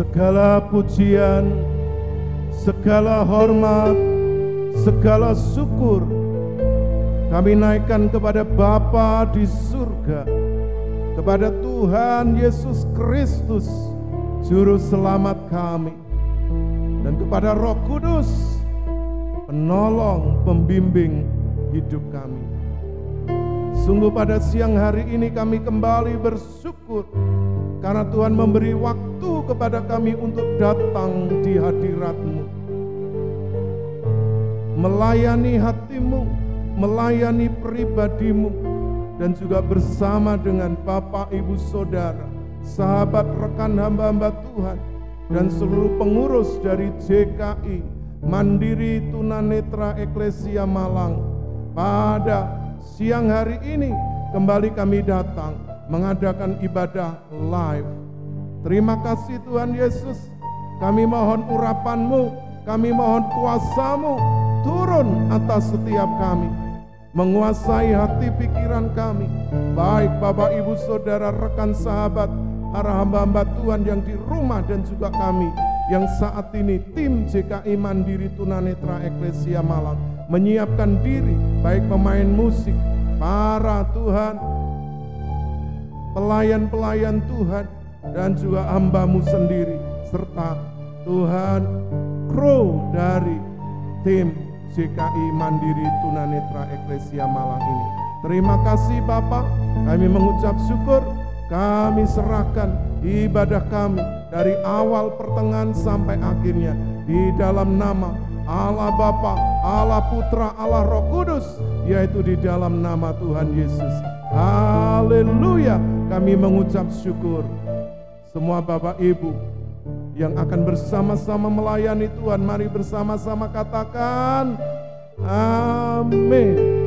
Segala pujian, segala hormat, segala syukur kami naikkan kepada Bapa di surga, kepada Tuhan Yesus Kristus, Juru Selamat kami, dan kepada Roh Kudus, penolong, pembimbing hidup kami. Sungguh pada siang hari ini kami kembali bersyukur karena Tuhan memberi waktu kepada kami untuk datang di hadirat-Mu, melayani hati-Mu, melayani pribadi-Mu, dan juga bersama dengan Bapak, Ibu, Saudara, sahabat, rekan hamba-hamba Tuhan, dan seluruh pengurus dari JKI Mandiri Tunanetra Eklesia Malang. Pada siang hari ini kembali kami datang mengadakan ibadah live. Terima kasih Tuhan Yesus. Kami mohon urapan-Mu, kami mohon kuasa-Mu turun atas setiap kami, menguasai hati pikiran kami, baik Bapak, Ibu, Saudara, rekan, sahabat, para hamba-hamba Tuhan yang di rumah, dan juga kami yang saat ini tim JKI Mandiri Tunanetra Eklesia Malang menyiapkan diri, baik pemain musik, para Tuhan, pelayan-pelayan Tuhan, dan juga hamba-Mu sendiri, serta Tuhan kru dari tim JKI Mandiri Tunanetra Eklesia Malang ini. Terima kasih Bapak, kami mengucap syukur, kami serahkan ibadah kami dari awal, pertengahan, sampai akhirnya di dalam nama Allah Bapa, Allah Putra, Allah Roh Kudus, yaitu di dalam nama Tuhan Yesus. Haleluya, kami mengucap syukur. Semua Bapak Ibu yang akan bersama-sama melayani Tuhan, mari bersama-sama katakan amin.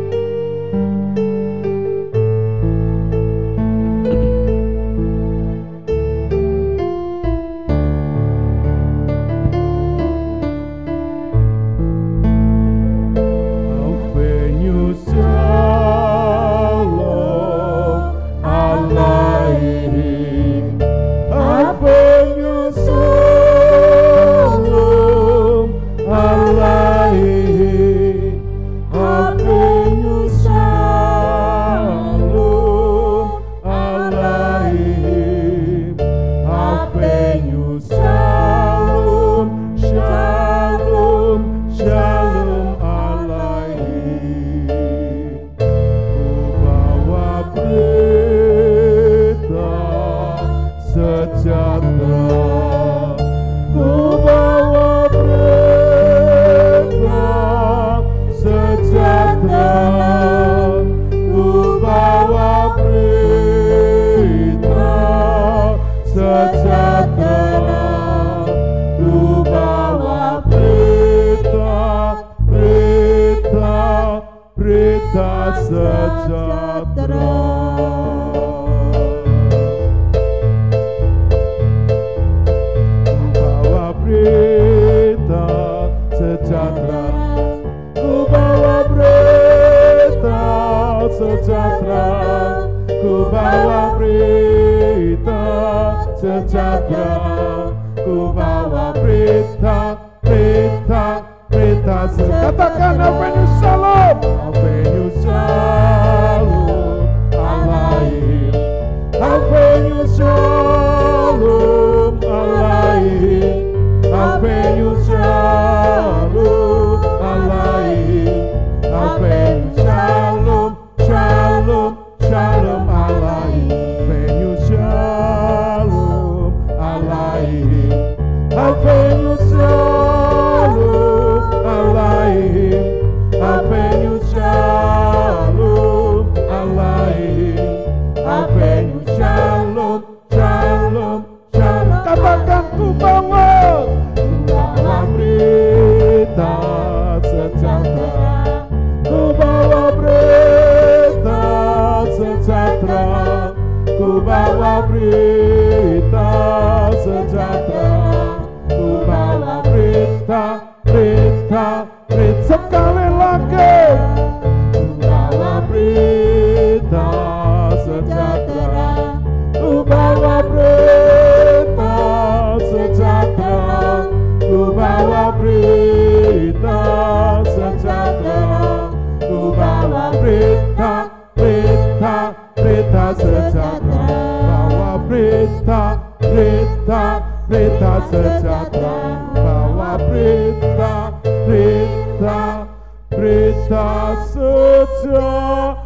kita sejahtera.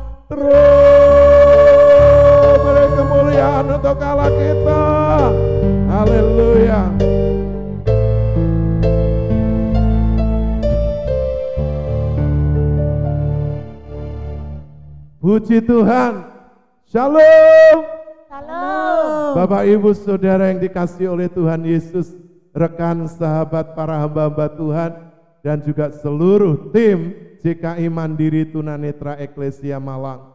Beri kemuliaan untuk Allah kita. Haleluya. Puji Tuhan. Shalom. Shalom. Bapak Ibu Saudara yang dikasihi oleh Tuhan Yesus, rekan sahabat para hamba-hamba Tuhan, dan juga seluruh tim JKI Mandiri Tunanetra Eklesia Malang.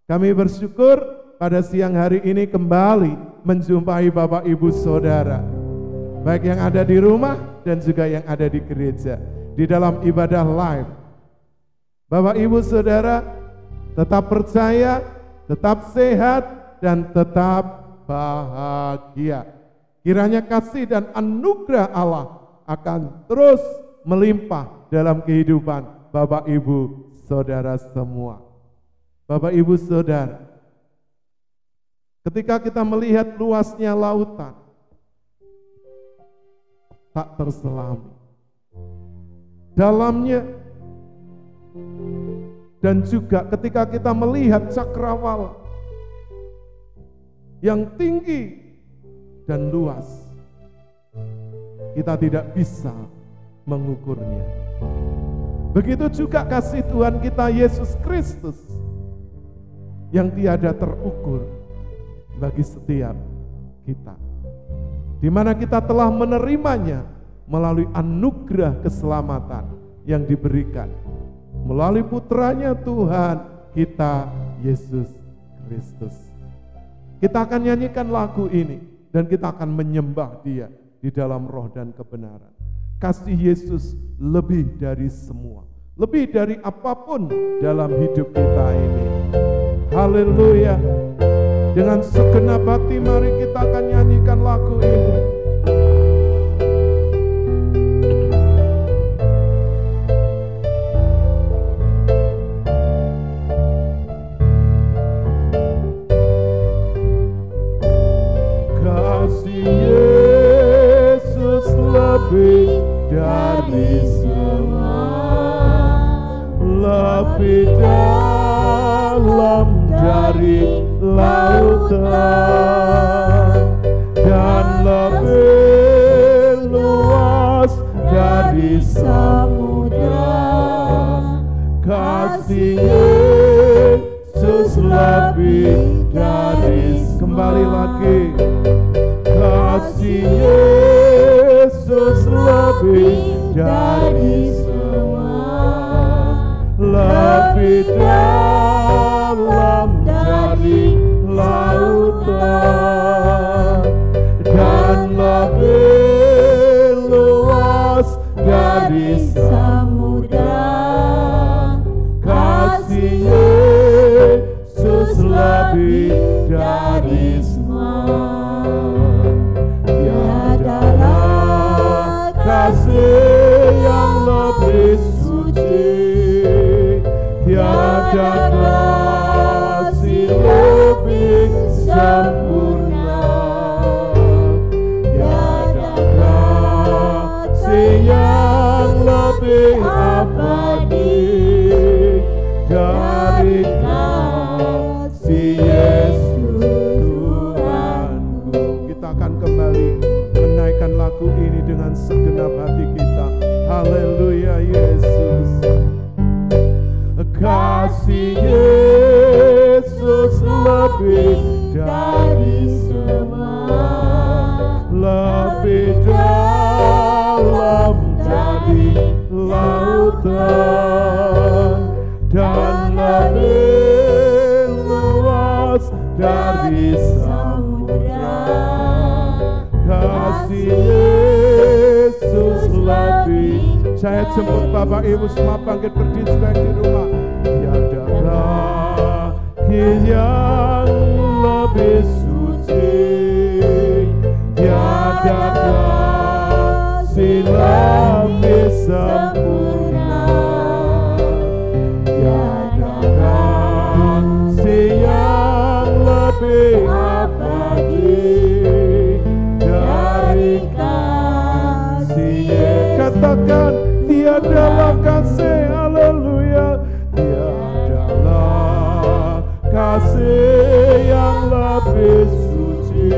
Kami bersyukur pada siang hari ini kembali menjumpai Bapak Ibu Saudara, baik yang ada di rumah dan juga yang ada di gereja, di dalam ibadah live. Bapak Ibu Saudara, tetap percaya, tetap sehat, dan tetap bahagia. Kiranya kasih dan anugerah Allah akan terus melimpah dalam kehidupan Bapak Ibu Saudara semua. Bapak Ibu Saudara, ketika kita melihat luasnya lautan, tak terselami, dalamnya, dan juga ketika kita melihat cakrawala yang tinggi dan luas, kita tidak bisa mengukurnya. Begitu juga kasih Tuhan kita Yesus Kristus yang tiada terukur bagi setiap kita, di mana kita telah menerimanya melalui anugerah keselamatan yang diberikan melalui putranya Tuhan kita Yesus Kristus. Kita akan nyanyikan lagu ini dan kita akan menyembah Dia di dalam roh dan kebenaran. Kasih Yesus lebih dari semua, lebih dari apapun dalam hidup kita ini. Haleluya. Dengan segenap hati mari kita akan nyanyikan lagu ini. Lebih dari semua, lebih dalam dari lautan, dan lebih luas dari samudra. Kasih Yesus lebih dari, kembali lagi, kasih Yesus lebih dari semua, lebih dalam dari lautan, dan lebih luas dari samudra. Kasih Yesus lebih dari semua. Kasih yang lebih suci, tiada kasih lebih sempurna, tiada kasih yang lebih abadi dari kasih Yesus Tuhanku. Kita akan kembali menaikkan lagu ini dengan segenap hati kita. Haleluya Yesus. Kasih Yesus lebih dari semua, lebih dalam dari lautan, dan lebih luas dari samudra. Kasih Yesus lebih. Saya jemput Bapak Ibu semua bangkit berdiri juga di rumah. Tiada kasih yang lebih suci, tiada kasih lebih sempurna, tiada kasih yang lebih abadi dari kasih. Katakan tiada kasih, haleluya. Tiadalah kasih yang lebih suci,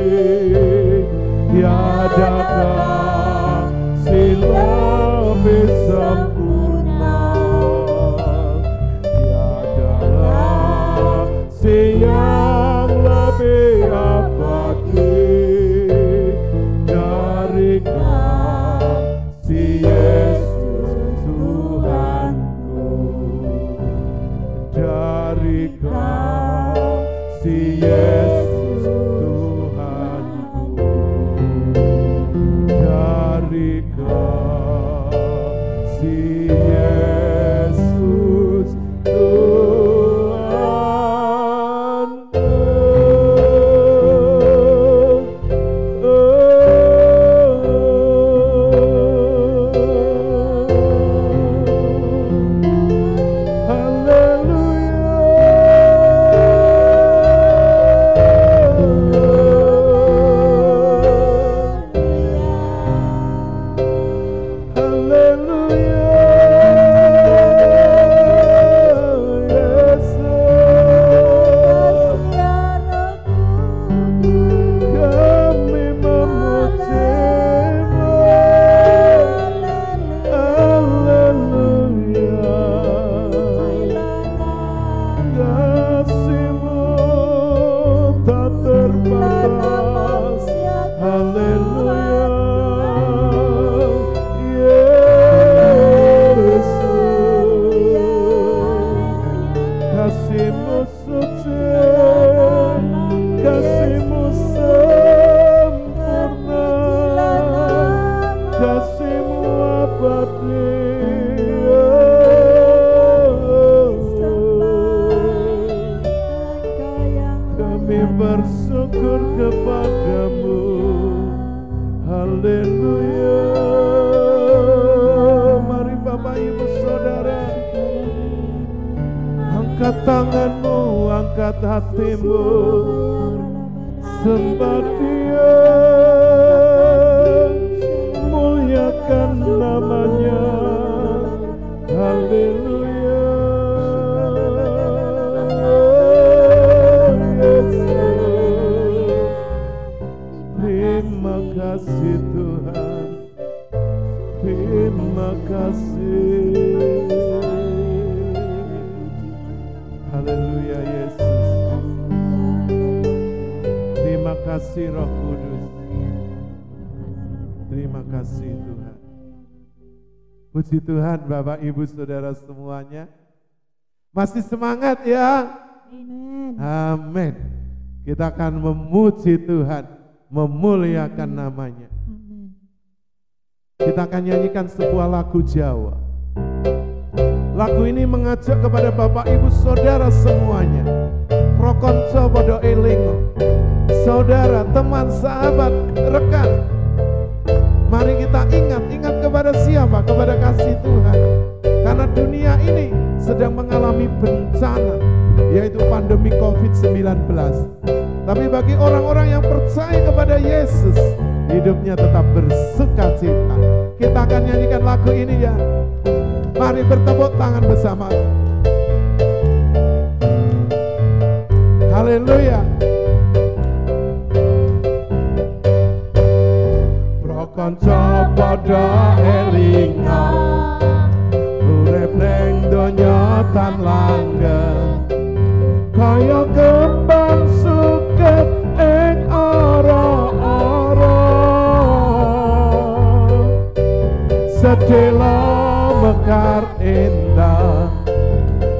tiada kasih lebih sempurna, tiadalah kasih yang lebih abadi dari kasih Yesus Tuhanku, dari kasih Yesus Tuhanku, dari kasih Yesus bersyukur kepadamu. Haleluya. Mari Bapak Ibu Saudara, angkat tanganmu, angkat hatimu, sembah Dia, muliakan namanya. Haleluya. Terima kasih Tuhan, terima kasih. Haleluya Yesus. Terima kasih Roh Kudus. Terima kasih Tuhan. Puji Tuhan Bapak Ibu Saudara semuanya. Masih semangat ya? Amin. Amin. Kita akan memuji Tuhan, memuliakan namanya. Kita akan nyanyikan sebuah lagu Jawa. Lagu ini mengajak kepada Bapak Ibu Saudara semuanya. Prokonco podo elingo. Saudara, teman, sahabat, rekan, mari kita ingat kepada siapa? Kepada kasih Tuhan. Karena dunia ini sedang mengalami bencana, yaitu pandemi COVID-19. Tapi bagi orang-orang yang percaya kepada Yesus, hidupnya tetap bersukacita. Kita akan nyanyikan lagu ini ya. Mari bertepuk tangan bersama. Haleluya. Prokonco podo elingo, urip ning donya tan langgeng, kaya kembang suket ing ora-ora. Sedelo mekar indah,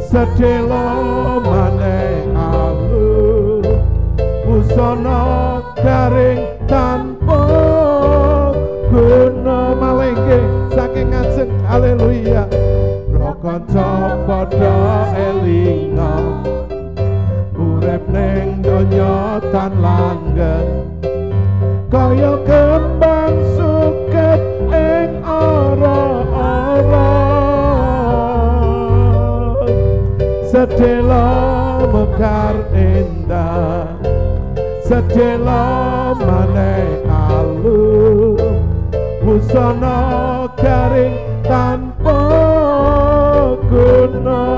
sedelo maneh alus, busana garing tanpa guna malengke saking ngajeng. Haleluya. Prokonco podo elingo, urip ning donya tan langgeng, kaya kembang suket ing ora-ora. Sedelo mekar indah, sedelo maneh alus, busana garing tanpa guna.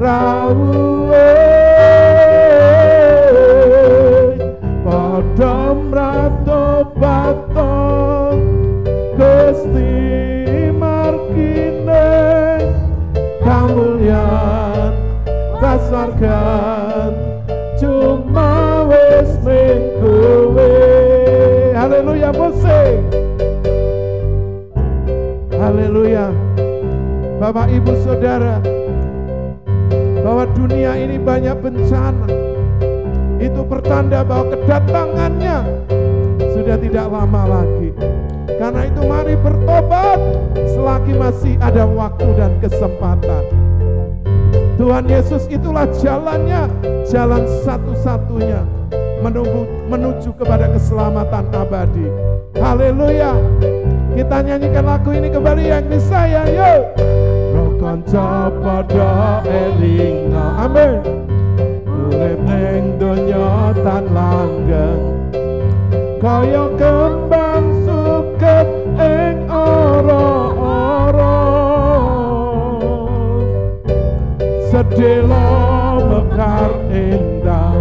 rawuhe padha mratobato Gusti markine kamulyan kasurgan cuma wis mengkowe. Haleluya musik. Haleluya. Bapak Ibu Saudara, bahwa dunia ini banyak bencana, itu pertanda bahwa kedatangannya sudah tidak lama lagi. Karena itu mari bertobat selagi masih ada waktu dan kesempatan. Tuhan Yesus itulah jalannya, jalan satu-satunya menuju kepada keselamatan abadi. Haleluya. Kita nyanyikan lagu ini kembali yang bisa ya, yuk. Roh kanca padha elinga, amin. Urip ning donya tan langgeng, kaya kembang suket ing ora-ora. Sedelo mekar indah,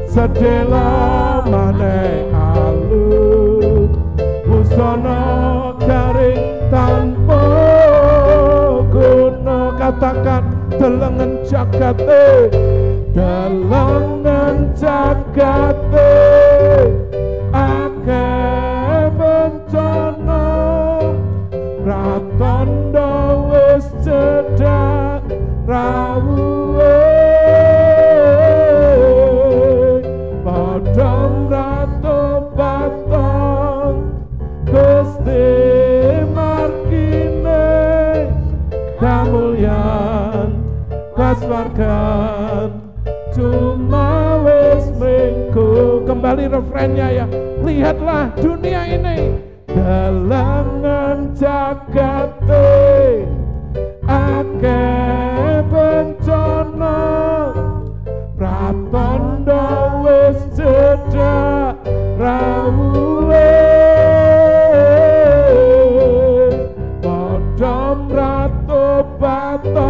sedelo maneh alus, busana garing tanpa guna. Katakan delengen jagate, delengen jagate akeh bencana, pratandha wis cedhak rawuhe padha mratobato Gusti markine kamulyan kaswargan cuma wis mengko. Kembali refrennya ya. Lihatlah dunia ini delengen jagate akeh bencana, pratandha wis cedhak rawuhe padha mratobato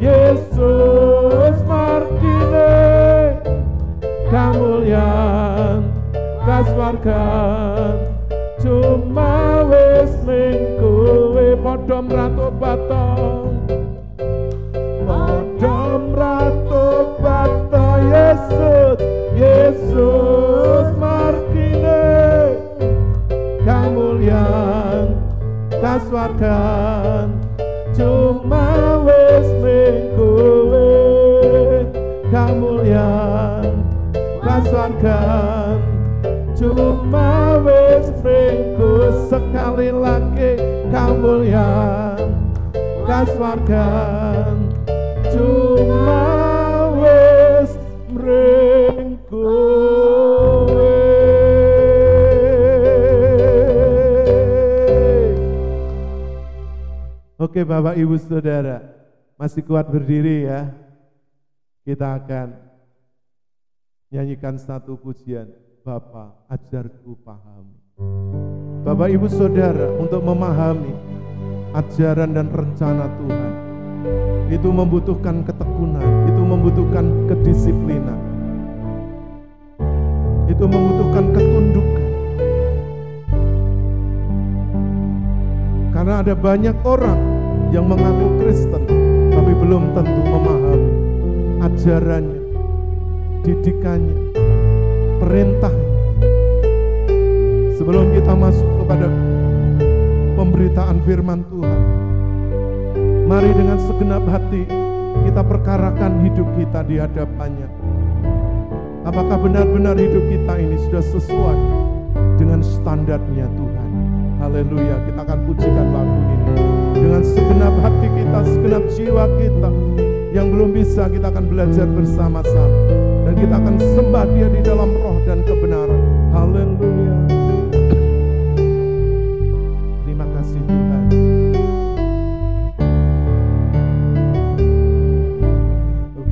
Yesus markine kamulyan kaswargan cuma wis mengkowe padha mratobato Yesus markine kamulyan kaswargan cuma wis mengkowe kamulyan kaswargan cuma wis mengko. Sekali lagi kamulyan kaswargan cuma wis mengkowe. Oke Bapak Ibu Saudara, masih kuat berdiri ya. Kita akan nyanyikan satu pujian, Bapa ajarku pahami. Bapak Ibu Saudara, untuk memahami ajaran dan rencana Tuhan, itu membutuhkan ketekunan, itu membutuhkan kedisiplinan, itu membutuhkan ketundukan. Karena ada banyak orang yang mengaku Kristen, tapi belum tentu memahami ajarannya, didikannya, perintahnya. Sebelum kita masuk kepada pemberitaan firman Tuhan, mari dengan segenap hati kita perkarakan hidup kita di hadapannya. Apakah benar-benar hidup kita ini sudah sesuai dengan standarnya Tuhan? Haleluya, kita akan pujikan lagu ini dengan segenap hati kita, segenap jiwa kita. Yang belum bisa, kita akan belajar bersama-sama, dan kita akan sembah Dia di dalam roh dan kebenaran. Haleluya. Terima kasih Tuhan.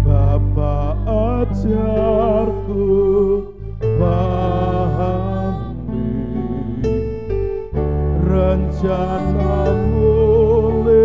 Bapa ajarku pahami rencana mulia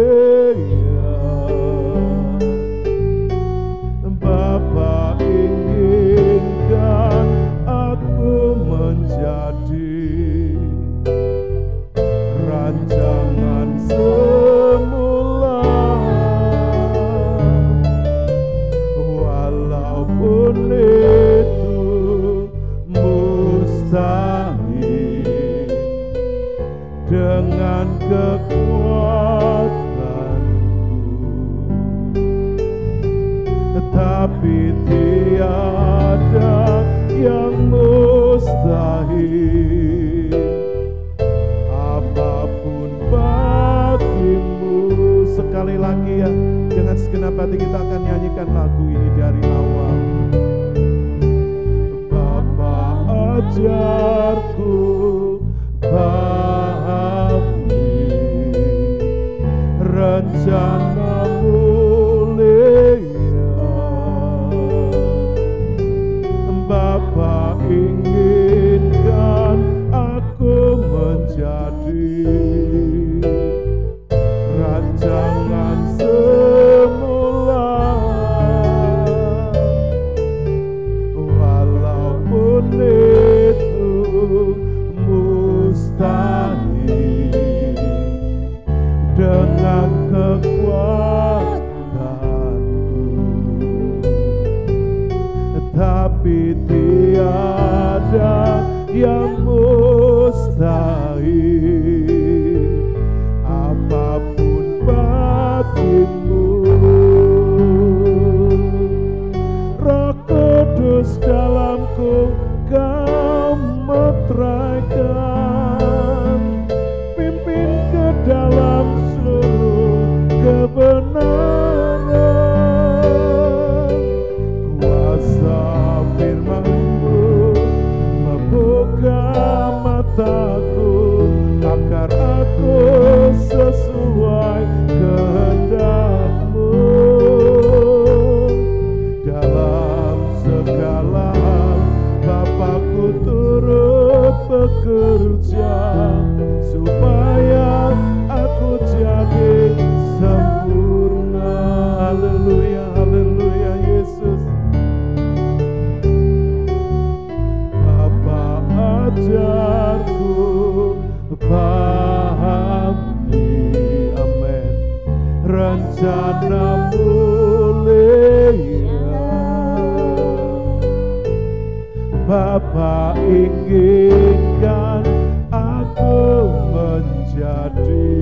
tapi tiada yang mustahil. Apapun bagimu. Sekali lagi ya, dengan segenap hati kita akan nyanyikan lagu ini dari awal. Bapa ajarku pahami rencana-Mu mulia. Bapa inginkan aku menjadi rancangan semula, walaupun itu mustahil. Dengan kekuatanku, tapi tiada yang mustahil. Apapun bagimu. Roh Kudus dalamku Kau meteraikan, pimpin ke dalam seluruh kebenaran. Kuasa firman-Mu membuka mataku agar aku sesuai kehendak-Mu. Dalam segala hal Bapakku turut bekerja supaya aku jadi sempurna. Haleluya, haleluya Yesus. Bapa ajarku pahami, amin, rencana mulia. Bapa inginkan aku menjadi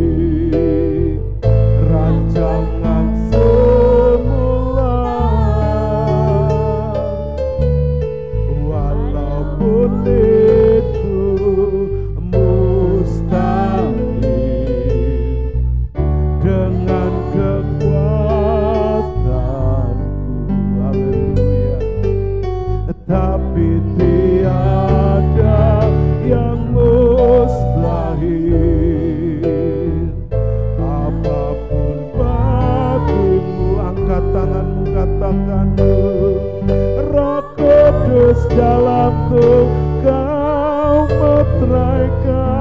rancangan semula, walaupun itu mustahil. Dengan kekuatanku, haleluya, tapi tiada yang mustahil. Apapun bagimu, angkat tanganmu, katakan, Roh Kudus dalamku Kau meteraikan,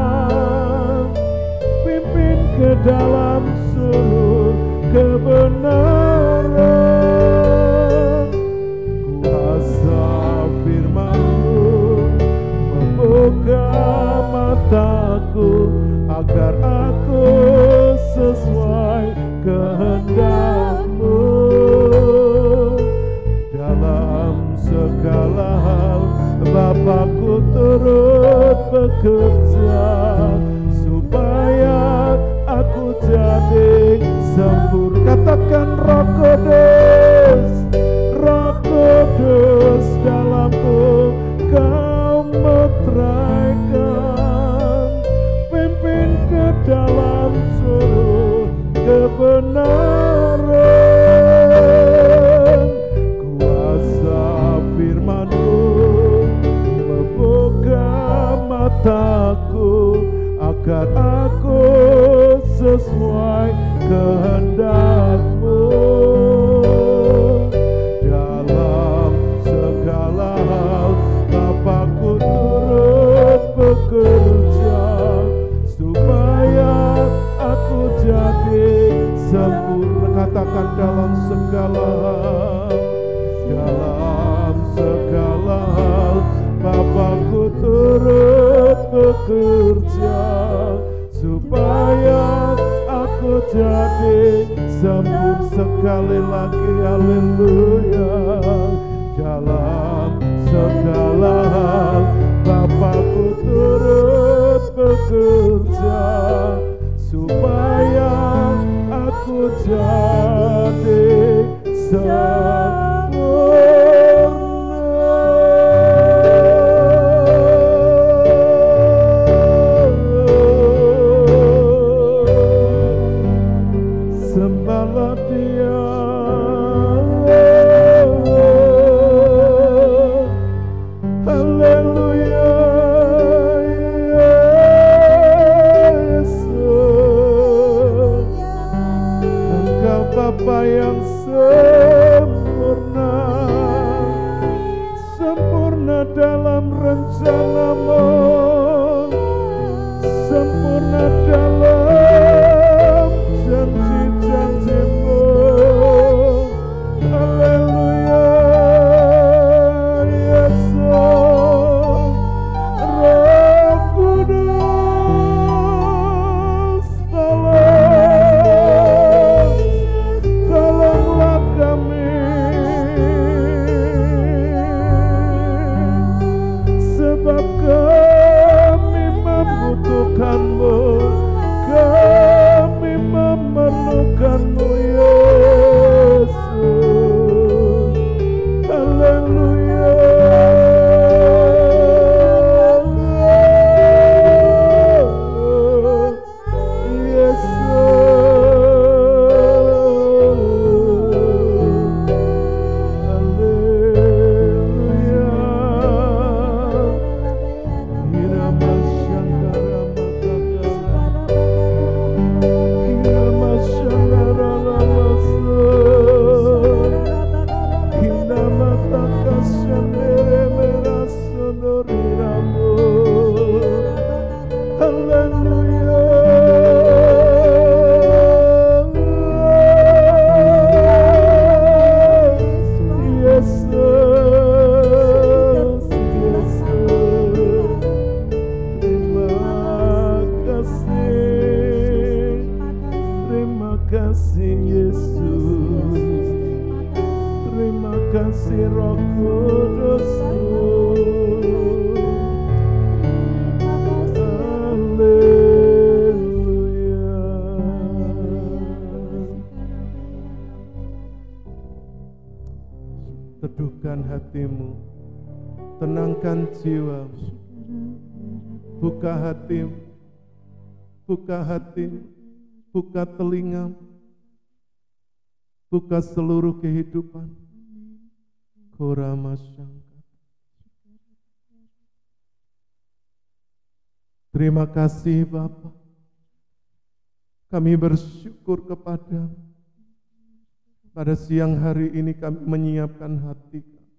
pimpin ke dalam seluruh kebenaran. Kuasa firman-Mu membuka mataku agar aku sesuai kehendak-Mu. Dalam segala hal Bapakku turut bekerja supaya aku jadi sempurna. Katakan, Roh Kudus, Roh Kudus dalamku Kau meteraikan, pimpin ke dalam seluruh kebenaran. Kuasa firman-Mu membuka mataku agar aku sesuai kehendak-Mu. Dalam segala hal Bapakku turut bekerja supaya aku jadi sempurna. Katakan, dalam segala hal, dalam segala hal Bapakku turut bekerja supaya aku jadi sempurna. Sekali lagi, haleluya. Dalam segala hal Bapakku turut bekerja supaya aku jadi sempurna. sempurna, sempurna dalam rencana-Mu, sempurna dalam janji-janji-Mu. Haleluya, Yesus. Roh Kudus, tolonglah kami, sebab kami membutuhkan-Mu, kami memerlukan-Mu, Yesus. Haleluya. Teduhkan hatimu, tenangkan jiwamu, buka hatimu, buka telingamu, buka seluruh kehidupan. Terima kasih Bapa, kami bersyukur kepadamu. Pada siang hari ini kami menyiapkan hati kami,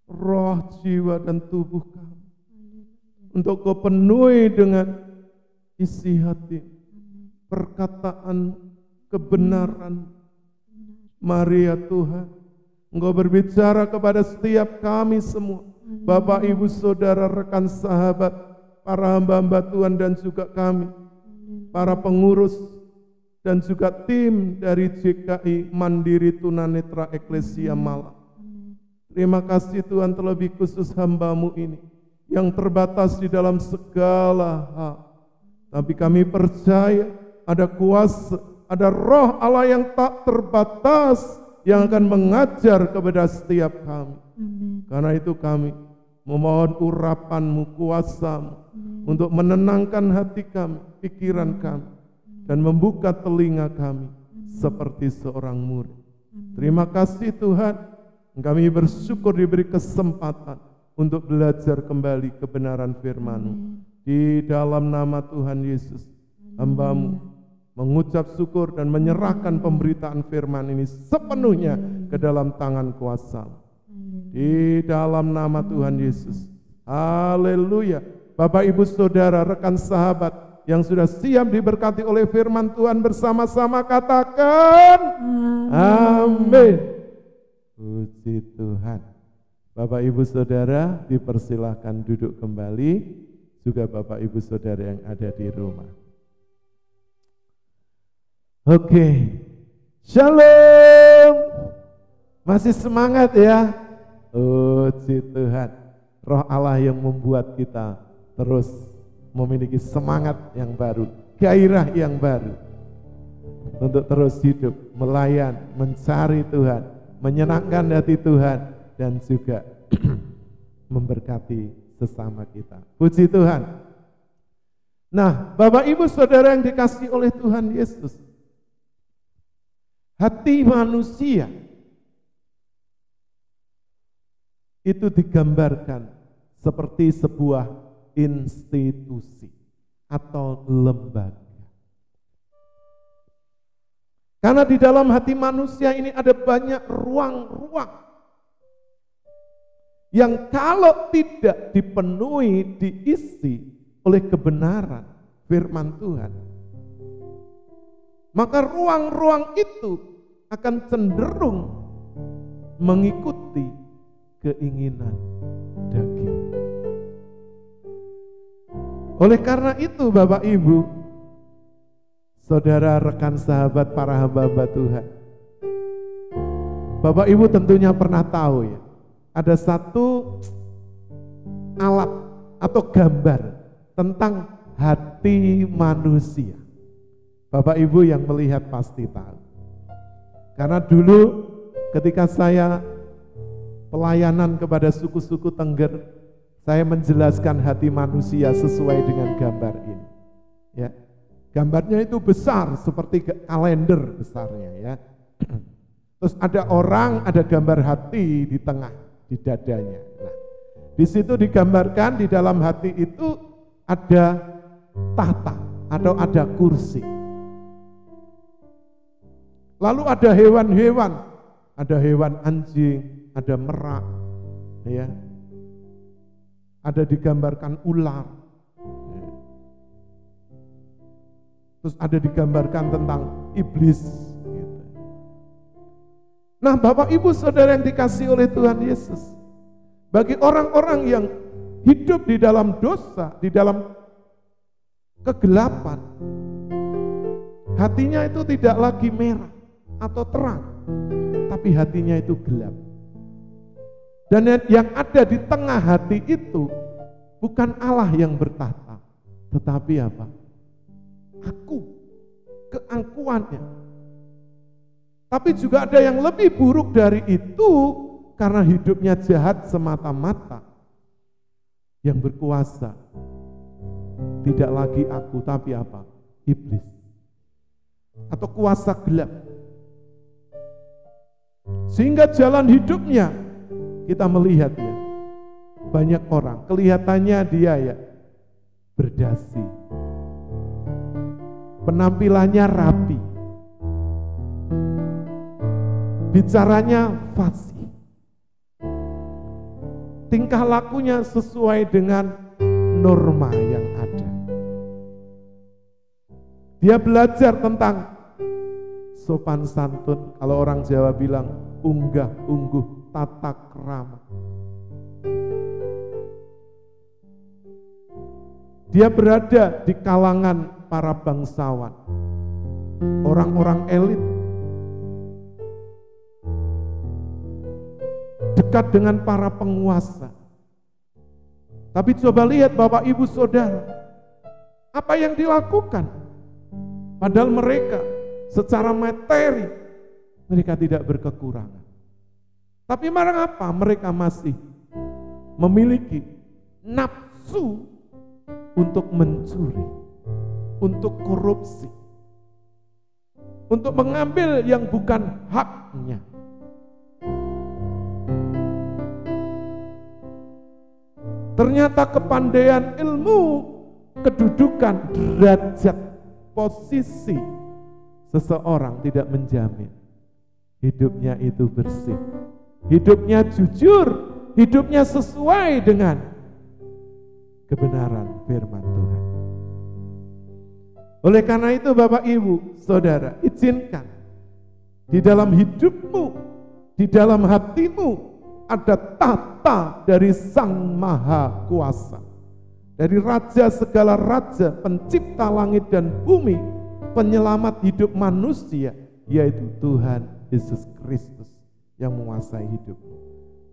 roh, jiwa, dan tubuh kami untuk Kau penuhi dengan isi hati, perkataan, kebenaran. Mari ya Tuhan, Engkau berbicara kepada setiap kami semua, Bapak, Ibu, Saudara, rekan, sahabat, para hamba-hamba Tuhan, dan juga kami, para pengurus, dan juga tim dari JKI Mandiri Tunanetra Eklesia Malang. Terima kasih Tuhan, terlebih khusus hamba-Mu ini yang terbatas di dalam segala hal. Tapi kami percaya ada kuasa, ada roh Allah yang tak terbatas yang akan mengajar kepada setiap kami. Karena itu kami memohon urapan-Mu, kuasa-Mu untuk menenangkan hati kami, pikiran kami, dan membuka telinga kami seperti seorang murid. Terima kasih Tuhan, kami bersyukur diberi kesempatan untuk belajar kembali kebenaran firman-Mu. Di dalam nama Tuhan Yesus, hamba-Mu mengucap syukur dan menyerahkan pemberitaan firman ini sepenuhnya ke dalam tangan kuasa-Mu. Di dalam nama Tuhan Yesus, haleluya. Bapak, Ibu, Saudara, rekan, sahabat yang sudah siap diberkati oleh firman Tuhan, bersama-sama katakan amin. Puji Tuhan. Bapak, Ibu, Saudara, dipersilahkan duduk kembali, juga Bapak, Ibu, Saudara yang ada di rumah. Oke, shalom. Masih semangat ya? Puji Tuhan. Roh Allah yang membuat kita terus memiliki semangat yang baru, gairah yang baru untuk terus hidup, melayan, mencari Tuhan, menyenangkan hati Tuhan, dan juga memberkati sesama kita. Puji Tuhan. Nah, Bapak, Ibu, Saudara yang dikasihi oleh Tuhan Yesus, hati manusia itu digambarkan seperti sebuah institusi atau lembaga. Karena di dalam hati manusia ini ada banyak ruang-ruang yang kalau tidak dipenuhi, diisi oleh kebenaran firman Tuhan, maka ruang-ruang itu akan cenderung mengikuti keinginan daging. Oleh karena itu Bapak Ibu, saudara, rekan, sahabat, para hamba-hamba Tuhan, Bapak Ibu tentunya pernah tahu ya, ada satu alat atau gambar tentang hati manusia. Bapak Ibu yang melihat pasti tahu. Karena dulu ketika saya pelayanan kepada suku-suku Tengger, saya menjelaskan hati manusia sesuai dengan gambar ini. Ya. Gambarnya itu besar seperti kalender besarnya ya. Terus ada orang, ada gambar hati di tengah, di dadanya. Nah, di situ digambarkan di dalam hati itu ada tahta atau ada kursi. Lalu ada hewan-hewan, ada hewan anjing, ada merak, ya. Ada digambarkan ular. Ya. Terus ada digambarkan tentang iblis. Gitu. Nah, Bapak Ibu Saudara yang dikasihi oleh Tuhan Yesus, bagi orang-orang yang hidup di dalam dosa, di dalam kegelapan, hatinya itu tidak lagi merah atau terang, tapi hatinya itu gelap. Dan yang ada di tengah hati itu bukan Allah yang bertahta, tetapi apa? Aku, keangkuhannya. Tapi juga ada yang lebih buruk dari itu, karena hidupnya jahat semata-mata. Yang berkuasa tidak lagi aku, tapi apa? Iblis. Atau kuasa gelap. Sehingga jalan hidupnya kita melihat ya, banyak orang kelihatannya dia ya berdasi, penampilannya rapi, bicaranya fasih, tingkah lakunya sesuai dengan norma yang ada. Dia belajar tentang sopan santun, kalau orang Jawa bilang unggah ungguh tata krama. Dia berada di kalangan para bangsawan, orang-orang elit, dekat dengan para penguasa. Tapi coba lihat Bapak Ibu Saudara, apa yang dilakukan? Padahal mereka secara materi mereka tidak berkekurangan. Tapi mengapa mereka masih memiliki nafsu untuk mencuri, untuk korupsi, untuk mengambil yang bukan haknya? Ternyata kepandaian ilmu, kedudukan, derajat, posisi seseorang tidak menjamin hidupnya itu bersih, hidupnya jujur, hidupnya sesuai dengan kebenaran firman Tuhan. Oleh karena itu Bapak Ibu Saudara, izinkan di dalam hidupmu, di dalam hatimu ada tata dari Sang Maha Kuasa, dari Raja segala raja, pencipta langit dan bumi, penyelamat hidup manusia, yaitu Tuhan Yesus Kristus yang menguasai hidupmu.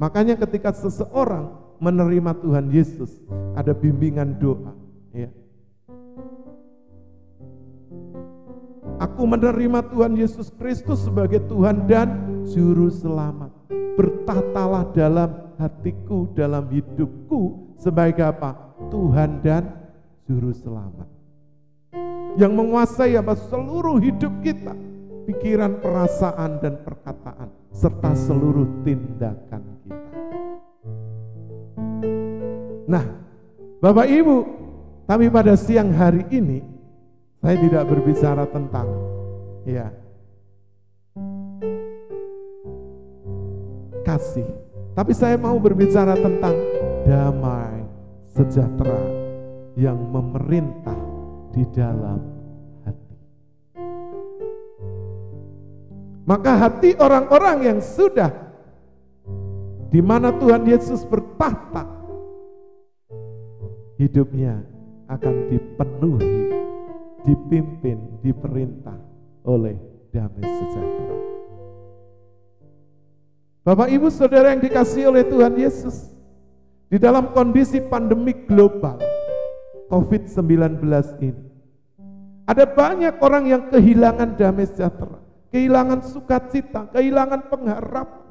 Makanya ketika seseorang menerima Tuhan Yesus, ada bimbingan doa, ya. Aku menerima Tuhan Yesus Kristus sebagai Tuhan dan Juru Selamat. Bertatalah dalam hatiku, dalam hidupku sebagai apa? Tuhan dan Juru Selamat. Yang menguasai apa? Seluruh hidup kita, pikiran, perasaan, dan perkataan, serta seluruh tindakan kita. Nah, Bapak Ibu, tapi pada siang hari ini saya tidak berbicara tentang ya kasih. Tapi saya mau berbicara tentang damai sejahtera yang memerintah di dalam hati. Maka hati orang-orang yang sudah di mana Tuhan Yesus bertahta, hidupnya akan dipenuhi, dipimpin, diperintah oleh damai sejahtera. Bapak Ibu Saudara yang dikasihi oleh Tuhan Yesus, di dalam kondisi pandemik global COVID-19 ini, ada banyak orang yang kehilangan damai sejahtera, kehilangan sukacita, kehilangan pengharapan,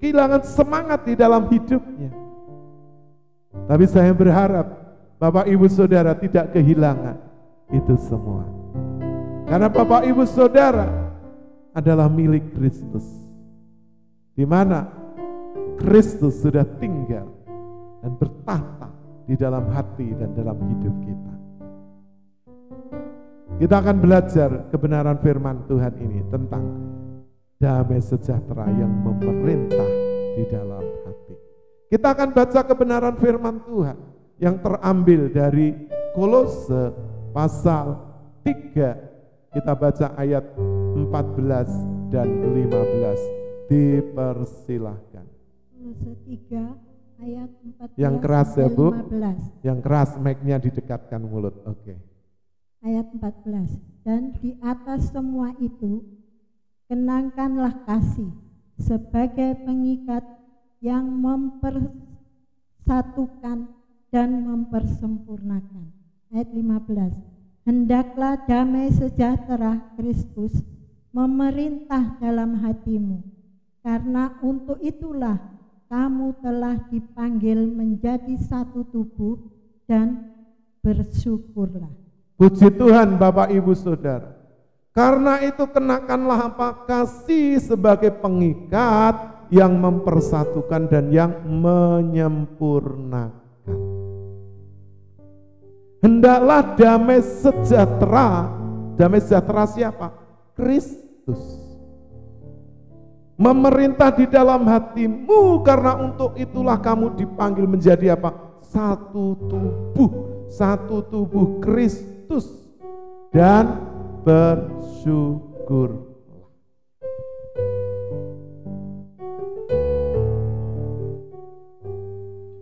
kehilangan semangat di dalam hidupnya. Tapi saya berharap Bapak Ibu Saudara tidak kehilangan itu semua. Karena Bapak Ibu Saudara adalah milik Kristus, di mana Kristus sudah tinggal dan bertahta di dalam hati dan dalam hidup kita. Kita akan belajar kebenaran firman Tuhan ini tentang damai sejahtera yang memerintah di dalam hati. Kita akan baca kebenaran firman Tuhan yang terambil dari Kolose pasal 3. Kita baca ayat 14 dan 15. Dipersilahkan. Kolose 3 ayat 14 yang keras ya Bu, 15. Yang keras, mic-nya didekatkan mulut. Oke. Ayat 14. Dan di atas semua itu kenangkanlah kasih sebagai pengikat yang mempersatukan dan mempersempurnakan. Ayat 15. Hendaklah damai sejahtera Kristus memerintah dalam hatimu, karena untuk itulah kamu telah dipanggil menjadi satu tubuh, dan bersyukurlah. Puji Tuhan Bapak Ibu Saudara. Karena itu kenakanlah apa? Kasih sebagai pengikat yang mempersatukan dan yang menyempurnakan. Hendaklah damai sejahtera. Damai sejahtera siapa? Kristus memerintah di dalam hatimu, karena untuk itulah kamu dipanggil menjadi apa? Satu tubuh Kristus, dan bersyukurlah.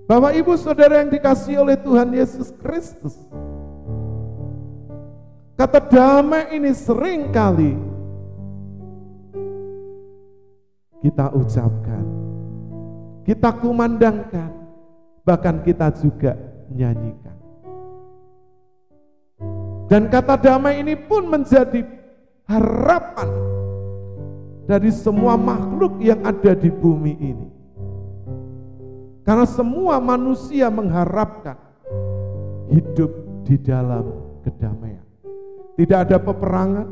Bapak Ibu Saudara yang dikasihi oleh Tuhan Yesus Kristus, kata damai ini seringkali kita ucapkan, kita kumandangkan, bahkan kita juga nyanyikan. Dan kata damai ini pun menjadi harapan dari semua makhluk yang ada di bumi ini. Karena semua manusia mengharapkan hidup di dalam kedamaian. Tidak ada peperangan,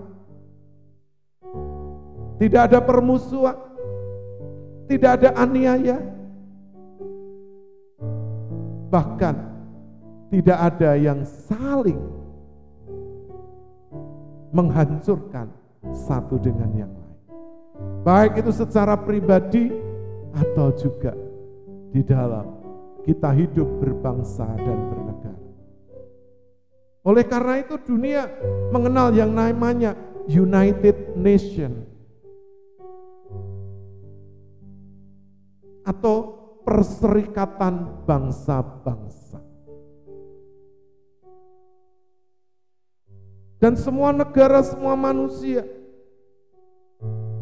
tidak ada permusuhan, tidak ada aniaya, bahkan tidak ada yang saling menghancurkan satu dengan yang lain. Baik itu secara pribadi atau juga di dalam kita hidup berbangsa dan bernegara. Oleh karena itu dunia mengenal yang namanya United Nation atau Perserikatan Bangsa-Bangsa. Dan semua negara, semua manusia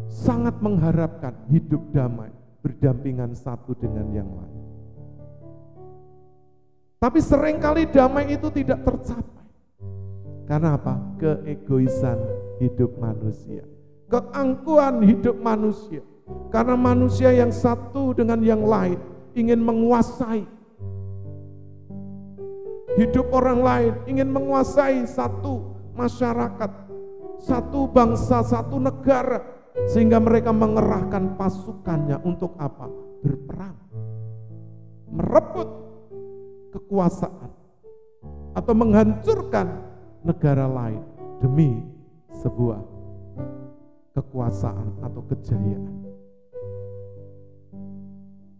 sangat mengharapkan hidup damai, berdampingan satu dengan yang lain. Tapi seringkali damai itu tidak tercapai. Karena apa? Keegoisan hidup manusia, keangkuhan hidup manusia. Karena manusia yang satu dengan yang lain ingin menguasai hidup orang lain, ingin menguasai satu masyarakat, satu bangsa, satu negara, sehingga mereka mengerahkan pasukannya untuk apa? Berperang, merebut kekuasaan atau menghancurkan negara lain demi sebuah kekuasaan atau kejayaan.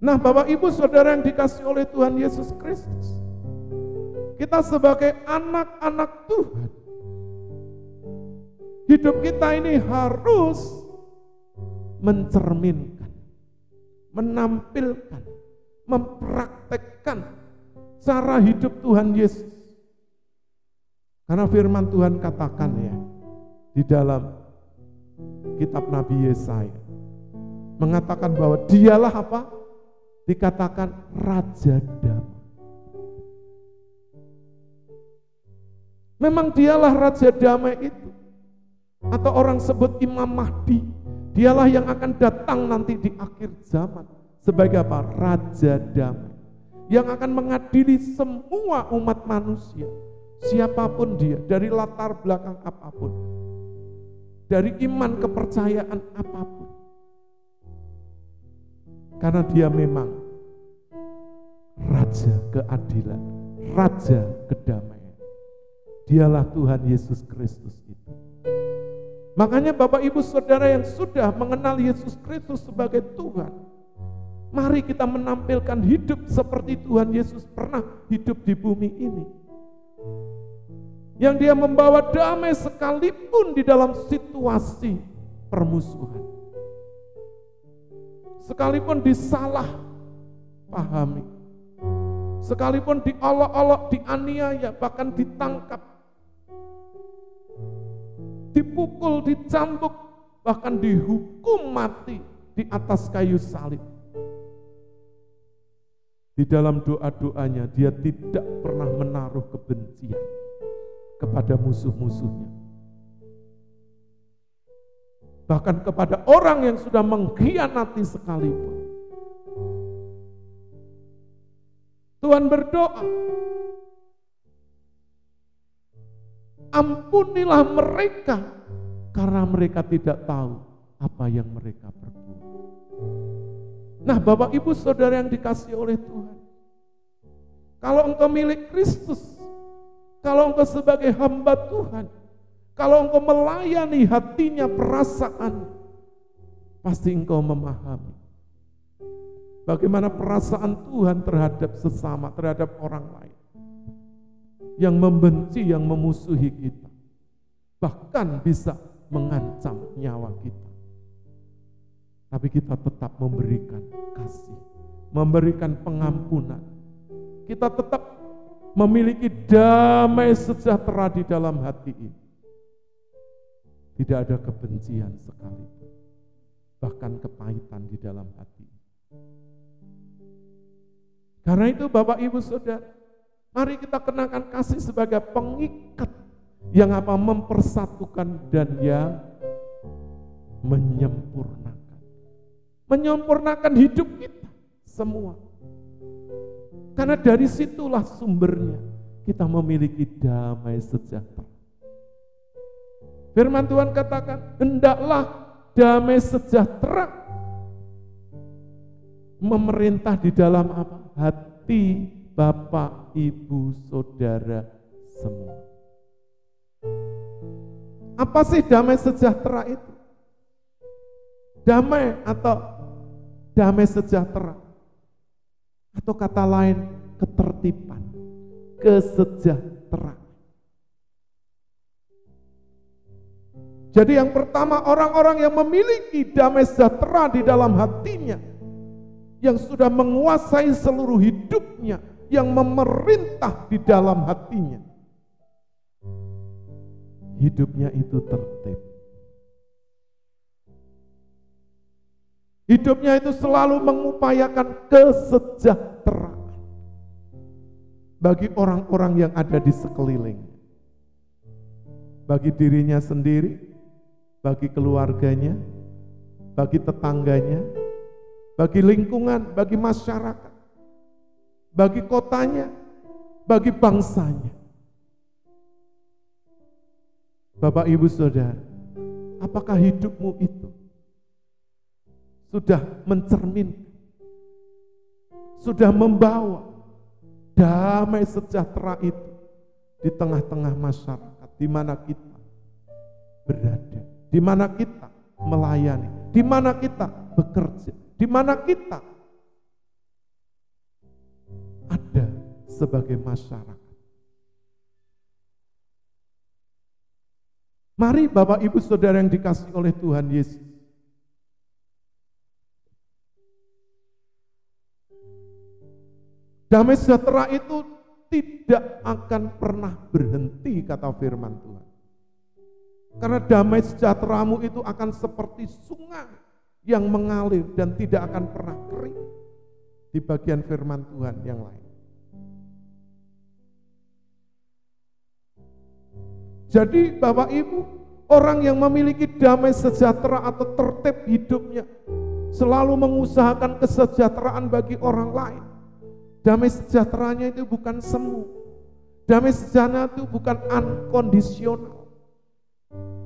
Nah, Bapak Ibu Saudara yang dikasihi oleh Tuhan Yesus Kristus, kita sebagai anak-anak Tuhan, hidup kita ini harus mencerminkan, menampilkan, mempraktekkan cara hidup Tuhan Yesus. Karena firman Tuhan katakan ya, di dalam kitab Nabi Yesaya, mengatakan bahwa dialah apa? Dikatakan Raja Damai. Memang dialah Raja Damai itu. Atau orang sebut Imam Mahdi. Dialah yang akan datang nanti di akhir zaman. Sebagai apa? Raja Damai. Yang akan mengadili semua umat manusia. Siapapun dia, dari latar belakang apapun. Dari iman kepercayaan apapun. Karena dia memang Raja keadilan, Raja kedamaian. Dialah Tuhan Yesus Kristus itu. Makanya Bapak Ibu Saudara yang sudah mengenal Yesus Kristus sebagai Tuhan, mari kita menampilkan hidup seperti Tuhan Yesus pernah hidup di bumi ini. Yang dia membawa damai sekalipun di dalam situasi permusuhan. Sekalipun disalah pahami, sekalipun diolok-olok, dianiaya, bahkan ditangkap, dipukul, dicambuk, bahkan dihukum mati di atas kayu salib. Di dalam doa-doanya dia tidak pernah menaruh kebencian kepada musuh-musuhnya. Bahkan kepada orang yang sudah mengkhianati sekalipun. Tuhan berdoa, ampunilah mereka karena mereka tidak tahu apa yang mereka perbuat. Nah, Bapak Ibu Saudara yang dikasihi oleh Tuhan, kalau engkau milik Kristus, kalau engkau sebagai hamba Tuhan, kalau engkau melayani hatinya, perasaan, pasti engkau memahami bagaimana perasaan Tuhan terhadap sesama, terhadap orang lain yang membenci, yang memusuhi kita, bahkan bisa mengancam nyawa kita. Tapi kita tetap memberikan kasih, memberikan pengampunan. Kita tetap memiliki damai sejahtera di dalam hati ini. Tidak ada kebencian sekalipun, bahkan kepahitan di dalam hati. Karena itu Bapak Ibu Saudara, mari kita kenakan kasih sebagai pengikat yang apa? Mempersatukan dan yang menyempurnakan hidup kita semua. Karena dari situlah sumbernya kita memiliki damai sejahtera. Firman Tuhan katakan, hendaklah damai sejahtera memerintah di dalam apa? Hati Bapak, Ibu, Saudara semua. Apa sih damai sejahtera itu? Damai atau damai sejahtera, atau kata lain ketertiban, kesejahteraan. Jadi yang pertama, orang-orang yang memiliki damai sejahtera di dalam hatinya, yang sudah menguasai seluruh hidupnya, yang memerintah di dalam hatinya, hidupnya itu tertib. Hidupnya itu selalu mengupayakan kesejahteraan bagi orang-orang yang ada di sekeliling, bagi dirinya sendiri, bagi keluarganya, bagi tetangganya, bagi lingkungan, bagi masyarakat, bagi kotanya, bagi bangsanya. Bapak Ibu Saudara, apakah hidupmu itu sudah mencerminkan, sudah membawa damai sejahtera itu di tengah-tengah masyarakat di mana kita berada, di mana kita melayani, di mana kita bekerja, di mana kita sebagai masyarakat. Mari Bapak Ibu Saudara yang dikasihi oleh Tuhan Yesus, damai sejahtera itu tidak akan pernah berhenti, kata firman Tuhan. Karena damai sejahteramu itu akan seperti sungai yang mengalir dan tidak akan pernah kering. Di bagian firman Tuhan yang lain. Jadi Bapak Ibu, orang yang memiliki damai sejahtera atau tertib hidupnya selalu mengusahakan kesejahteraan bagi orang lain. Damai sejahteranya itu bukan semu. Damai sejahtera itu bukan unconditional.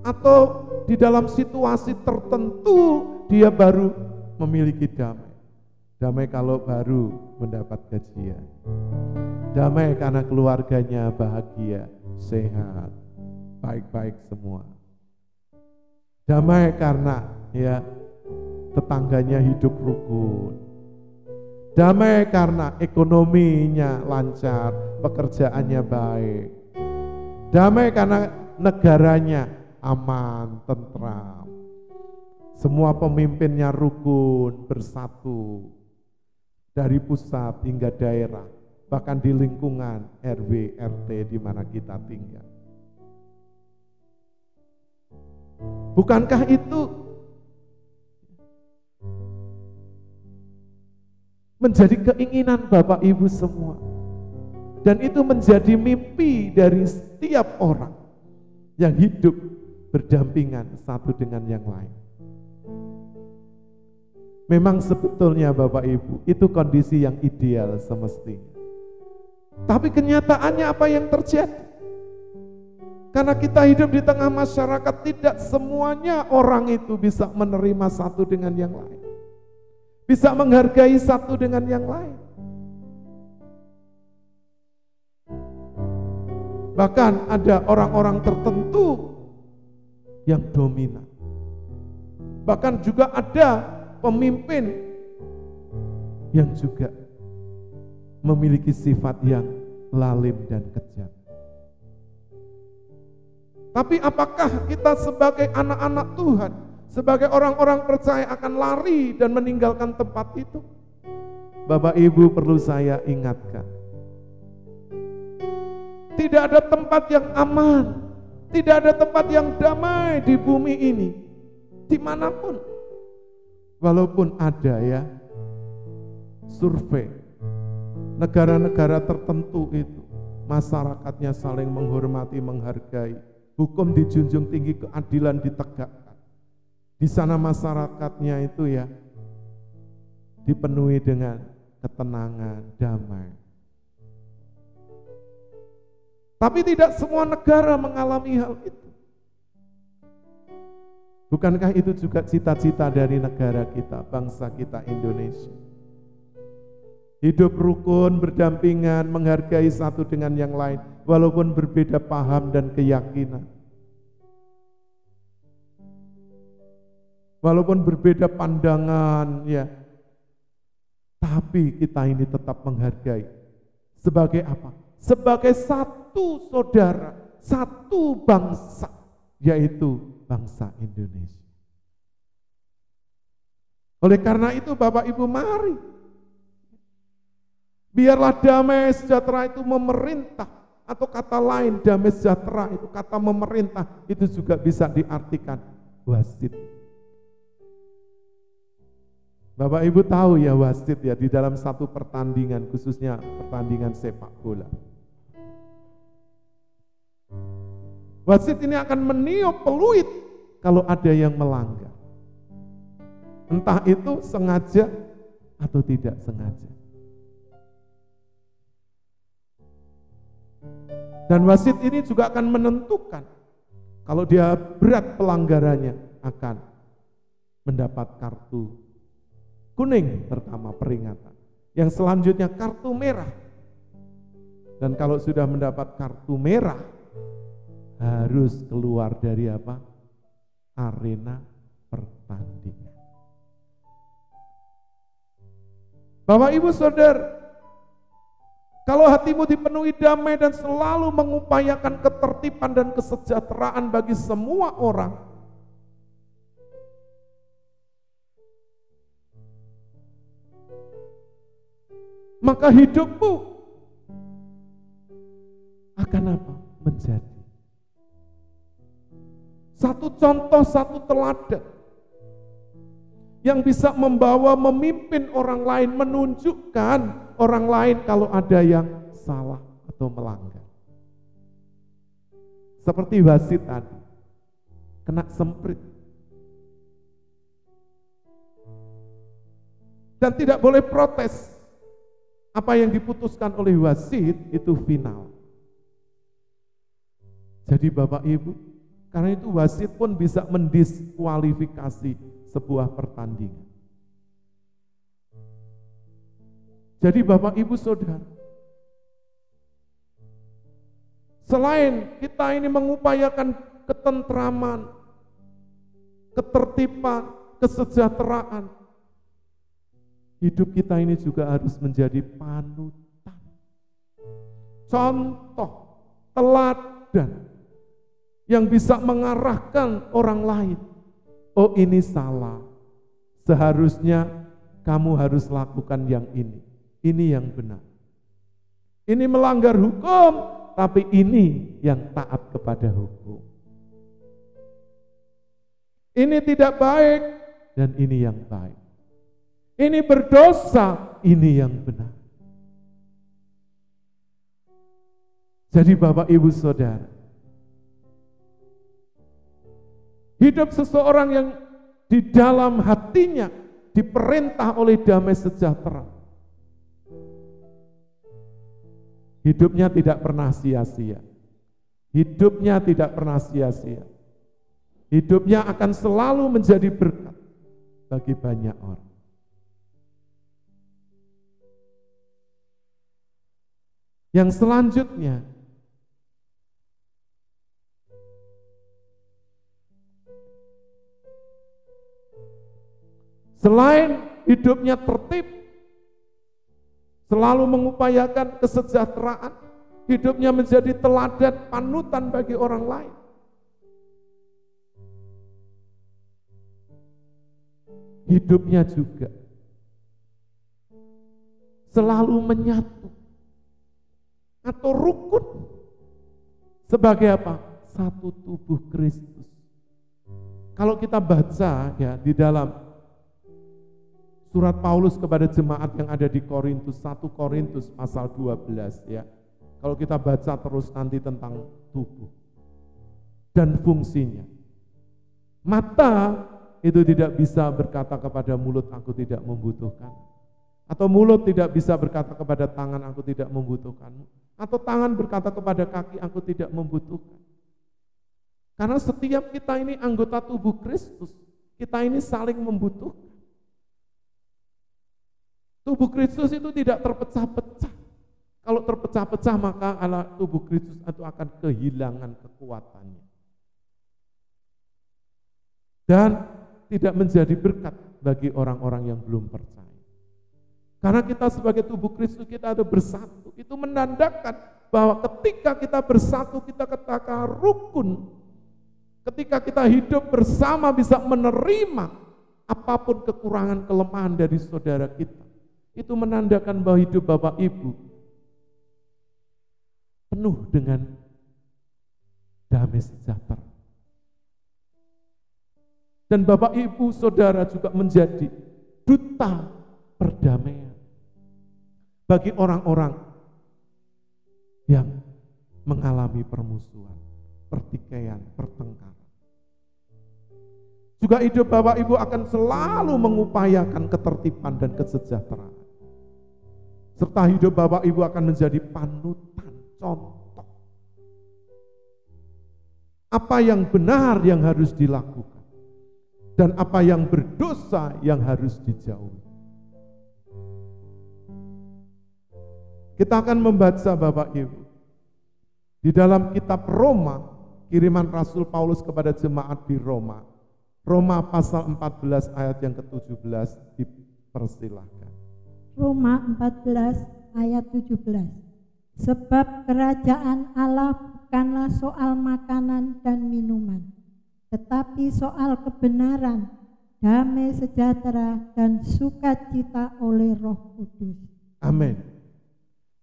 Atau di dalam situasi tertentu dia baru memiliki damai. Damai kalau baru mendapat gajian. Damai karena keluarganya bahagia, sehat, baik-baik semua. Damai karena tetangganya hidup rukun. Damai karena ekonominya lancar, pekerjaannya baik. Damai karena negaranya aman, tentram. Semua pemimpinnya rukun, bersatu. Dari pusat hingga daerah, bahkan di lingkungan RW, RT di mana kita tinggal. Bukankah itu menjadi keinginan Bapak Ibu semua? Dan itu menjadi mimpi dari setiap orang yang hidup berdampingan satu dengan yang lain. Memang sebetulnya Bapak Ibu, itu kondisi yang ideal semestinya. Tapi kenyataannya apa yang terjadi? Karena kita hidup di tengah masyarakat, tidak semuanya orang itu bisa menerima satu dengan yang lain. Bisa menghargai satu dengan yang lain. Bahkan ada orang-orang tertentu yang dominan. Bahkan juga ada pemimpin yang juga memiliki sifat yang lalim dan kejam. Tapi apakah kita sebagai anak-anak Tuhan, sebagai orang-orang percaya akan lari dan meninggalkan tempat itu? Bapak Ibu perlu saya ingatkan, tidak ada tempat yang aman, tidak ada tempat yang damai di bumi ini, dimanapun. Walaupun ada survei negara-negara tertentu itu masyarakatnya saling menghormati, menghargai, hukum dijunjung tinggi, keadilan ditegakkan. Di sana masyarakatnya itu dipenuhi dengan ketenangan, damai. Tapi tidak semua negara mengalami hal itu. Bukankah itu juga cita-cita dari negara kita, bangsa kita Indonesia? Hidup rukun, berdampingan, menghargai satu dengan yang lain, walaupun berbeda paham dan keyakinan. Walaupun berbeda pandangan, tapi kita ini tetap menghargai. Sebagai apa? Sebagai satu saudara, satu bangsa, yaitu bangsa Indonesia. Oleh karena itu Bapak Ibu, mari biarlah damai sejahtera itu memerintah, atau kata lain damai sejahtera itu, kata memerintah itu juga bisa diartikan wasit. Bapak Ibu tahu wasit di dalam satu pertandingan, khususnya pertandingan sepak bola. Wasit ini akan meniup peluit kalau ada yang melanggar. Entah itu sengaja atau tidak sengaja. Dan wasit ini juga akan menentukan kalau dia berat pelanggarannya akan mendapat kartu kuning pertama, peringatan. Yang selanjutnya kartu merah. Dan kalau sudah mendapat kartu merah, harus keluar dari arena pertandingan. Bapak Ibu Saudara, Kalau hatimu dipenuhi damai dan selalu mengupayakan ketertiban dan kesejahteraan bagi semua orang, maka hidupmu akan apa? Menjadi satu contoh, satu teladan yang bisa membawa, memimpin orang lain, menunjukkan orang lain kalau ada yang salah atau melanggar. Seperti wasit tadi, kena semprit. Dan tidak boleh protes. Apa yang diputuskan oleh wasit itu final. Jadi Bapak Ibu, karena itu wasit pun bisa mendiskualifikasi sebuah pertandingan. Jadi Bapak Ibu Saudara, selain kita ini mengupayakan ketentraman, ketertiban, kesejahteraan, hidup kita ini juga harus menjadi panutan, contoh, teladan yang bisa mengarahkan orang lain. Oh, ini salah, seharusnya kamu harus lakukan yang ini yang benar. Ini melanggar hukum, tapi ini yang taat kepada hukum. Ini tidak baik, dan ini yang baik. Ini berdosa, ini yang benar. Jadi Bapak Ibu Saudara, hidup seseorang yang di dalam hatinya diperintah oleh damai sejahtera, hidupnya tidak pernah sia-sia. Hidupnya tidak pernah sia-sia. Hidupnya akan selalu menjadi berkat bagi banyak orang. Yang selanjutnya, selain hidupnya tertib, selalu mengupayakan kesejahteraan, hidupnya menjadi teladan panutan bagi orang lain. Hidupnya juga selalu menyatu atau rukun sebagai apa? Satu tubuh Kristus. Kalau kita baca ya di dalam surat Paulus kepada jemaat yang ada di Korintus, 1 Korintus pasal 12 ya. Kalau kita baca terus nanti tentang tubuh dan fungsinya. Mata itu tidak bisa berkata kepada mulut, aku tidak membutuhkan. Atau mulut tidak bisa berkata kepada tangan, aku tidak membutuhkanmu. Atau tangan berkata kepada kaki, aku tidak membutuhkan. Karena setiap kita ini anggota tubuh Kristus, kita ini saling membutuhkan. Tubuh Kristus itu tidak terpecah-pecah. Kalau terpecah-pecah maka tubuh Kristus itu akan kehilangan kekuatannya. Dan tidak menjadi berkat bagi orang-orang yang belum percaya. Karena kita sebagai tubuh Kristus kita ada bersatu. Itu menandakan bahwa ketika kita bersatu, kita katakan rukun. Ketika kita hidup bersama bisa menerima apapun kekurangan kelemahan dari saudara kita. Itu menandakan bahwa hidup Bapak Ibu penuh dengan damai sejahtera. Dan Bapak Ibu Saudara juga menjadi duta perdamaian bagi orang-orang yang mengalami permusuhan, pertikaian, pertengkaran. Juga hidup Bapak Ibu akan selalu mengupayakan ketertiban dan kesejahteraan. Serta hidup Bapak Ibu akan menjadi panutan, contoh. Apa yang benar yang harus dilakukan. Dan apa yang berdosa yang harus dijauhi. Kita akan membaca Bapak Ibu di dalam kitab Roma, kiriman Rasul Paulus kepada jemaat di Roma. Roma pasal 14 ayat yang ke-17, dipersilahkan. Roma 14 ayat 17. Sebab kerajaan Allah bukanlah soal makanan dan minuman, tetapi soal kebenaran, damai sejahtera, dan sukacita oleh Roh Kudus. Amin.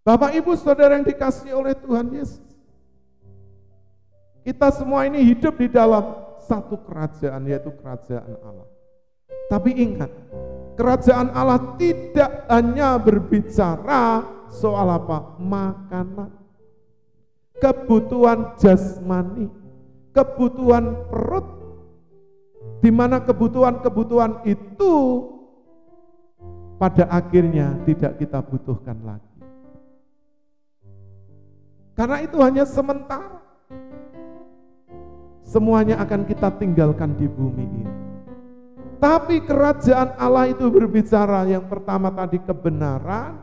Bapak Ibu Saudara yang dikasihi oleh Tuhan Yesus, kita semua ini hidup di dalam satu kerajaan, yaitu kerajaan Allah. Tapi ingat, kerajaan Allah tidak hanya berbicara soal apa? Makanan, kebutuhan jasmani, kebutuhan perut, di mana kebutuhan-kebutuhan itu pada akhirnya tidak kita butuhkan lagi. Karena itu hanya sementara. Semuanya akan kita tinggalkan di bumi ini. Tapi kerajaan Allah itu berbicara yang pertama tadi kebenaran,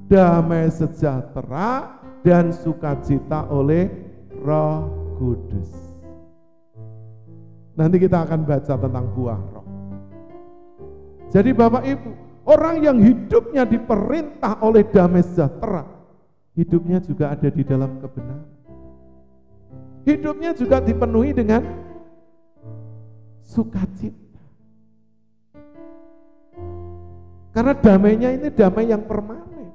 damai sejahtera, dan sukacita oleh Roh Kudus. Nanti kita akan baca tentang buah roh. Jadi Bapak Ibu, orang yang hidupnya diperintah oleh damai sejahtera, hidupnya juga ada di dalam kebenaran. Hidupnya juga dipenuhi dengan sukacita. Karena damainya ini damai yang permanen,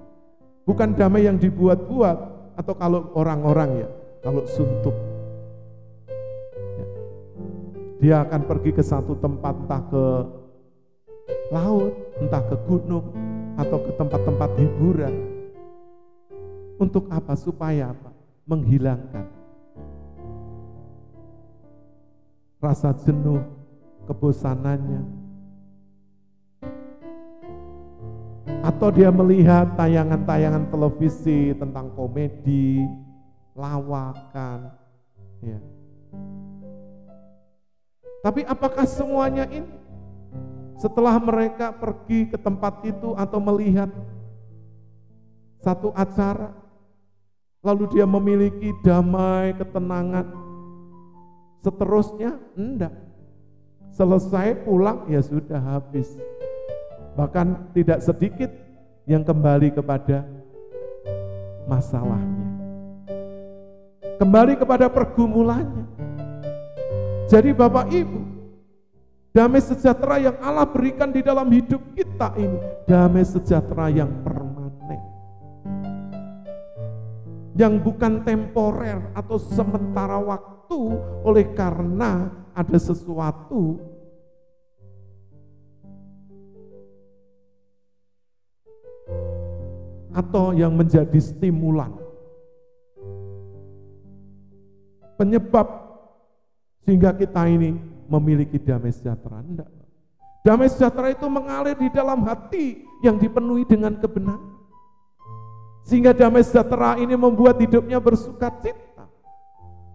bukan damai yang dibuat-buat, atau kalau orang-orang ya, kalau suntuk. Ya. Dia akan pergi ke satu tempat, entah ke laut, entah ke gunung, atau ke tempat-tempat hiburan. Untuk apa? Supaya apa? Menghilangkan rasa jenuh, kebosanannya. Atau dia melihat tayangan-tayangan televisi tentang komedi, lawakan, ya. Tapi apakah semuanya ini setelah mereka pergi ke tempat itu atau melihat satu acara, lalu dia memiliki damai, ketenangan, seterusnya? Enggak. Selesai pulang ya sudah habis. Bahkan tidak sedikit yang kembali kepada masalahnya, kembali kepada pergumulannya. Jadi Bapak Ibu, damai sejahtera yang Allah berikan di dalam hidup kita ini, damai sejahtera yang permanen, yang bukan temporer atau sementara waktu oleh karena ada sesuatu atau yang menjadi stimulan, penyebab sehingga kita ini memiliki damai sejahtera. Enggak. Damai sejahtera itu mengalir di dalam hati yang dipenuhi dengan kebenaran, sehingga damai sejahtera ini membuat hidupnya bersukacita.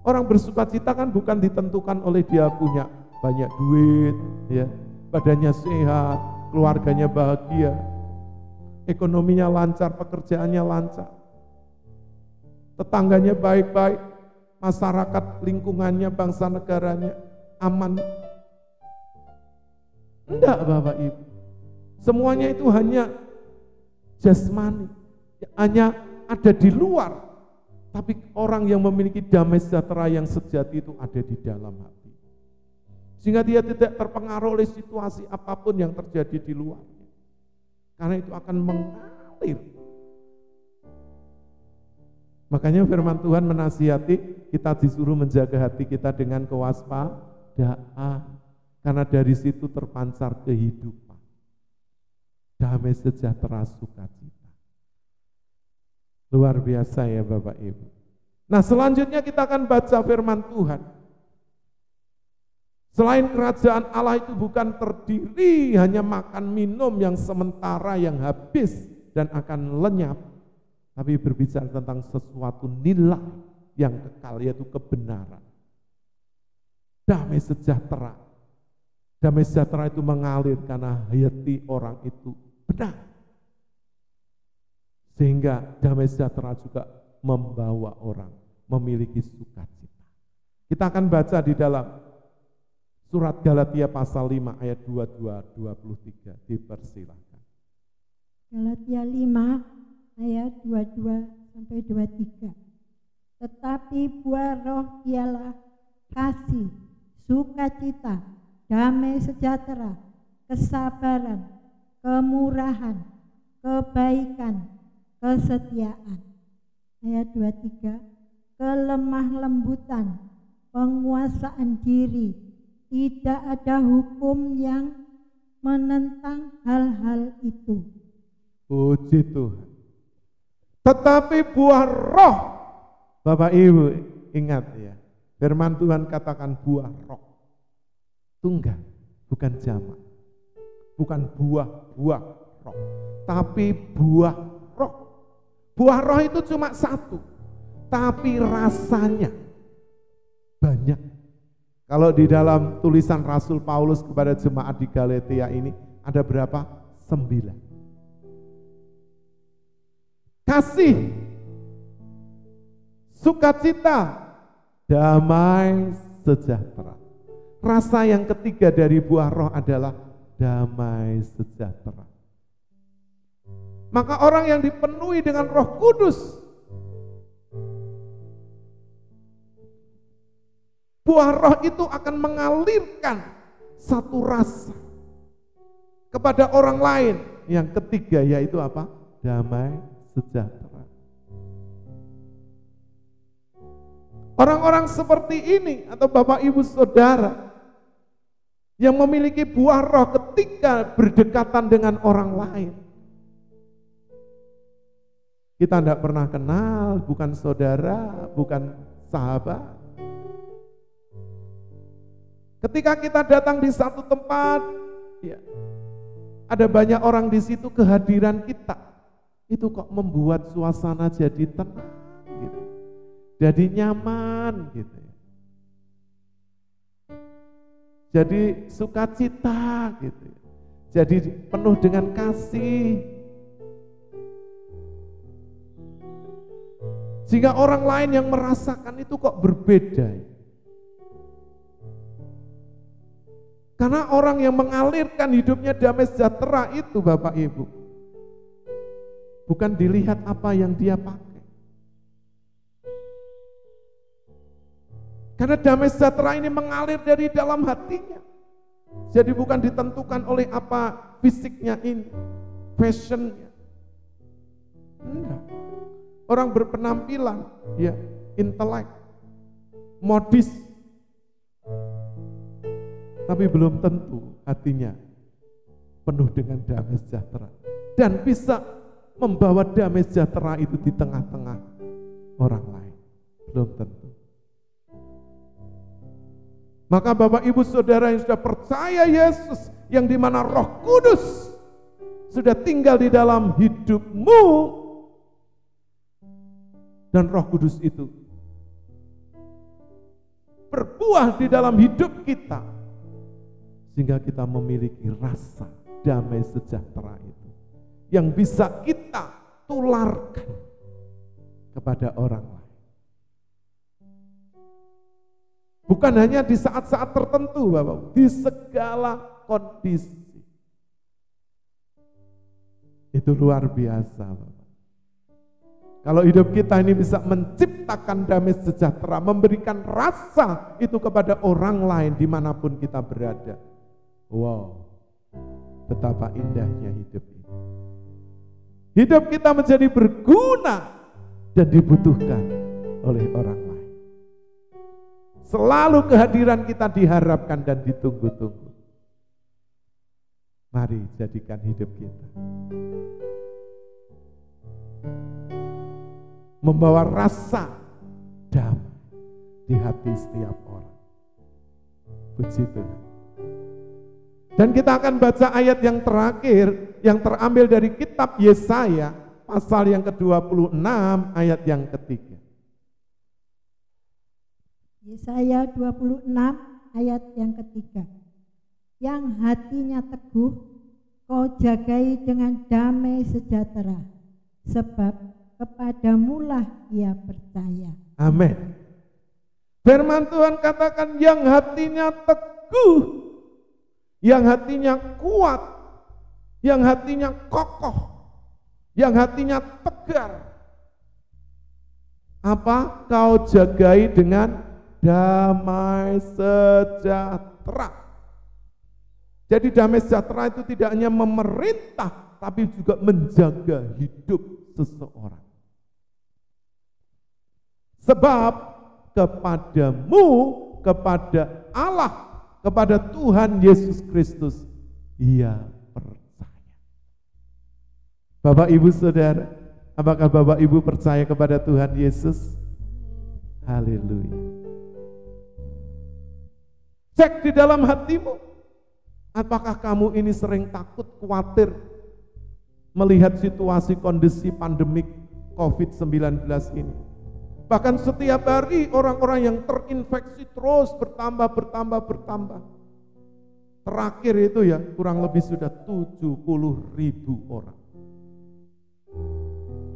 Orang bersukacita kan bukan ditentukan oleh dia punya banyak duit, ya, badannya sehat, keluarganya bahagia, ekonominya lancar, pekerjaannya lancar, tetangganya baik-baik, masyarakat lingkungannya, bangsa negaranya aman. Enggak Bapak Ibu, semuanya itu hanya jasmani, hanya ada di luar. Tapi orang yang memiliki damai sejahtera yang sejati itu ada di dalam hati, sehingga dia tidak terpengaruh oleh situasi apapun yang terjadi di luar. Karena itu akan mengalir. Makanya firman Tuhan menasihati kita disuruh menjaga hati kita dengan kewaspadaan, karena dari situ terpancar kehidupan, damai sejahtera, sukacita. Luar biasa ya Bapak Ibu. Nah selanjutnya kita akan baca firman Tuhan. Selain kerajaan Allah itu bukan terdiri hanya makan minum yang sementara yang habis dan akan lenyap, tapi berbicara tentang sesuatu nilai yang kekal, yaitu kebenaran. Damai sejahtera. Damai sejahtera itu mengalir karena hati orang itu benar. Sehingga damai sejahtera juga membawa orang memiliki sukacita. Kita akan baca di dalam surat Galatia pasal 5 ayat 22-23, dipersilakan. Galatia 5 ayat 22 sampai 23. Tetapi buah roh ialah kasih, sukacita, damai sejahtera, kesabaran, kemurahan, kebaikan, kesetiaan. Ayat 23, kelemah lembutan, penguasaan diri, tidak ada hukum yang menentang hal-hal itu. Puji Tuhan. Tetapi buah roh, Bapak Ibu ingat ya, firman Tuhan katakan buah roh. Tunggal, bukan jamak. Bukan buah-buah roh, tapi buah roh. Buah roh itu cuma satu, tapi rasanya banyak. Kalau di dalam tulisan Rasul Paulus kepada jemaat di Galatia ini ada berapa? 9. Kasih, sukacita, damai sejahtera. Rasa yang ketiga dari buah roh adalah damai sejahtera. Maka orang yang dipenuhi dengan Roh Kudus, buah roh itu akan mengalirkan satu rasa kepada orang lain. Yang ketiga yaitu apa? Damai sejahtera. Orang-orang seperti ini atau Bapak Ibu Saudara yang memiliki buah roh ketika berdekatan dengan orang lain, kita tidak pernah kenal, bukan saudara, bukan sahabat. Ketika kita datang di satu tempat, ya, ada banyak orang di situ, kehadiran kita itu kok membuat suasana jadi tenang, gitu, jadi nyaman, gitu. Jadi sukacita, gitu. Jadi penuh dengan kasih. Sehingga orang lain yang merasakan itu kok berbeda. Karena orang yang mengalirkan hidupnya damai sejahtera itu, Bapak Ibu, bukan dilihat apa yang dia pakai. Karena damai sejahtera ini mengalir dari dalam hatinya. Jadi bukan ditentukan oleh apa fisiknya ini, fashionnya. Enggak. Orang berpenampilan, ya, intelek, modis, tapi belum tentu hatinya penuh dengan damai sejahtera. Dan bisa membawa damai sejahtera itu di tengah-tengah orang lain. Belum tentu. Maka Bapak Ibu Saudara yang sudah percaya Yesus, yang dimana Roh Kudus sudah tinggal di dalam hidupmu, dan Roh Kudus itu berbuah di dalam hidup kita, sehingga kita memiliki rasa damai sejahtera itu yang bisa kita tularkan kepada orang lain. Bukan hanya di saat-saat tertentu, Bapak, di segala kondisi. Itu luar biasa, Bapak. Kalau hidup kita ini bisa menciptakan damai sejahtera, memberikan rasa itu kepada orang lain dimanapun kita berada. Wow, betapa indahnya hidup ini. Hidup kita menjadi berguna dan dibutuhkan oleh orang lain. Selalu kehadiran kita diharapkan dan ditunggu-tunggu. Mari jadikan hidup kita membawa rasa damai di hati setiap orang. Puji Tuhan. Dan kita akan baca ayat yang terakhir yang terambil dari kitab Yesaya pasal yang ke-26 ayat yang ketiga. Yesaya 26 ayat yang ketiga. Yang hatinya teguh, kau jagai dengan damai sejahtera, sebab kepadamulah ia percaya. Amin. Firman Tuhan katakan yang hatinya teguh, yang hatinya kuat, yang hatinya kokoh, yang hatinya tegar, Apa? Kau jagai dengan damai sejahtera. Jadi damai sejahtera itu tidak hanya memerintah, tapi juga menjaga hidup seseorang. Sebab kepadamu, kepada Allah, kepada Tuhan Yesus Kristus, Ia percaya. Bapak Ibu Saudara, apakah Bapak Ibu percaya kepada Tuhan Yesus? Haleluya. Cek di dalam hatimu. Apakah kamu ini sering takut, khawatir melihat situasi kondisi pandemik COVID-19 ini? Bahkan setiap hari orang-orang yang terinfeksi terus bertambah. Terakhir itu ya kurang lebih sudah 70.000 orang.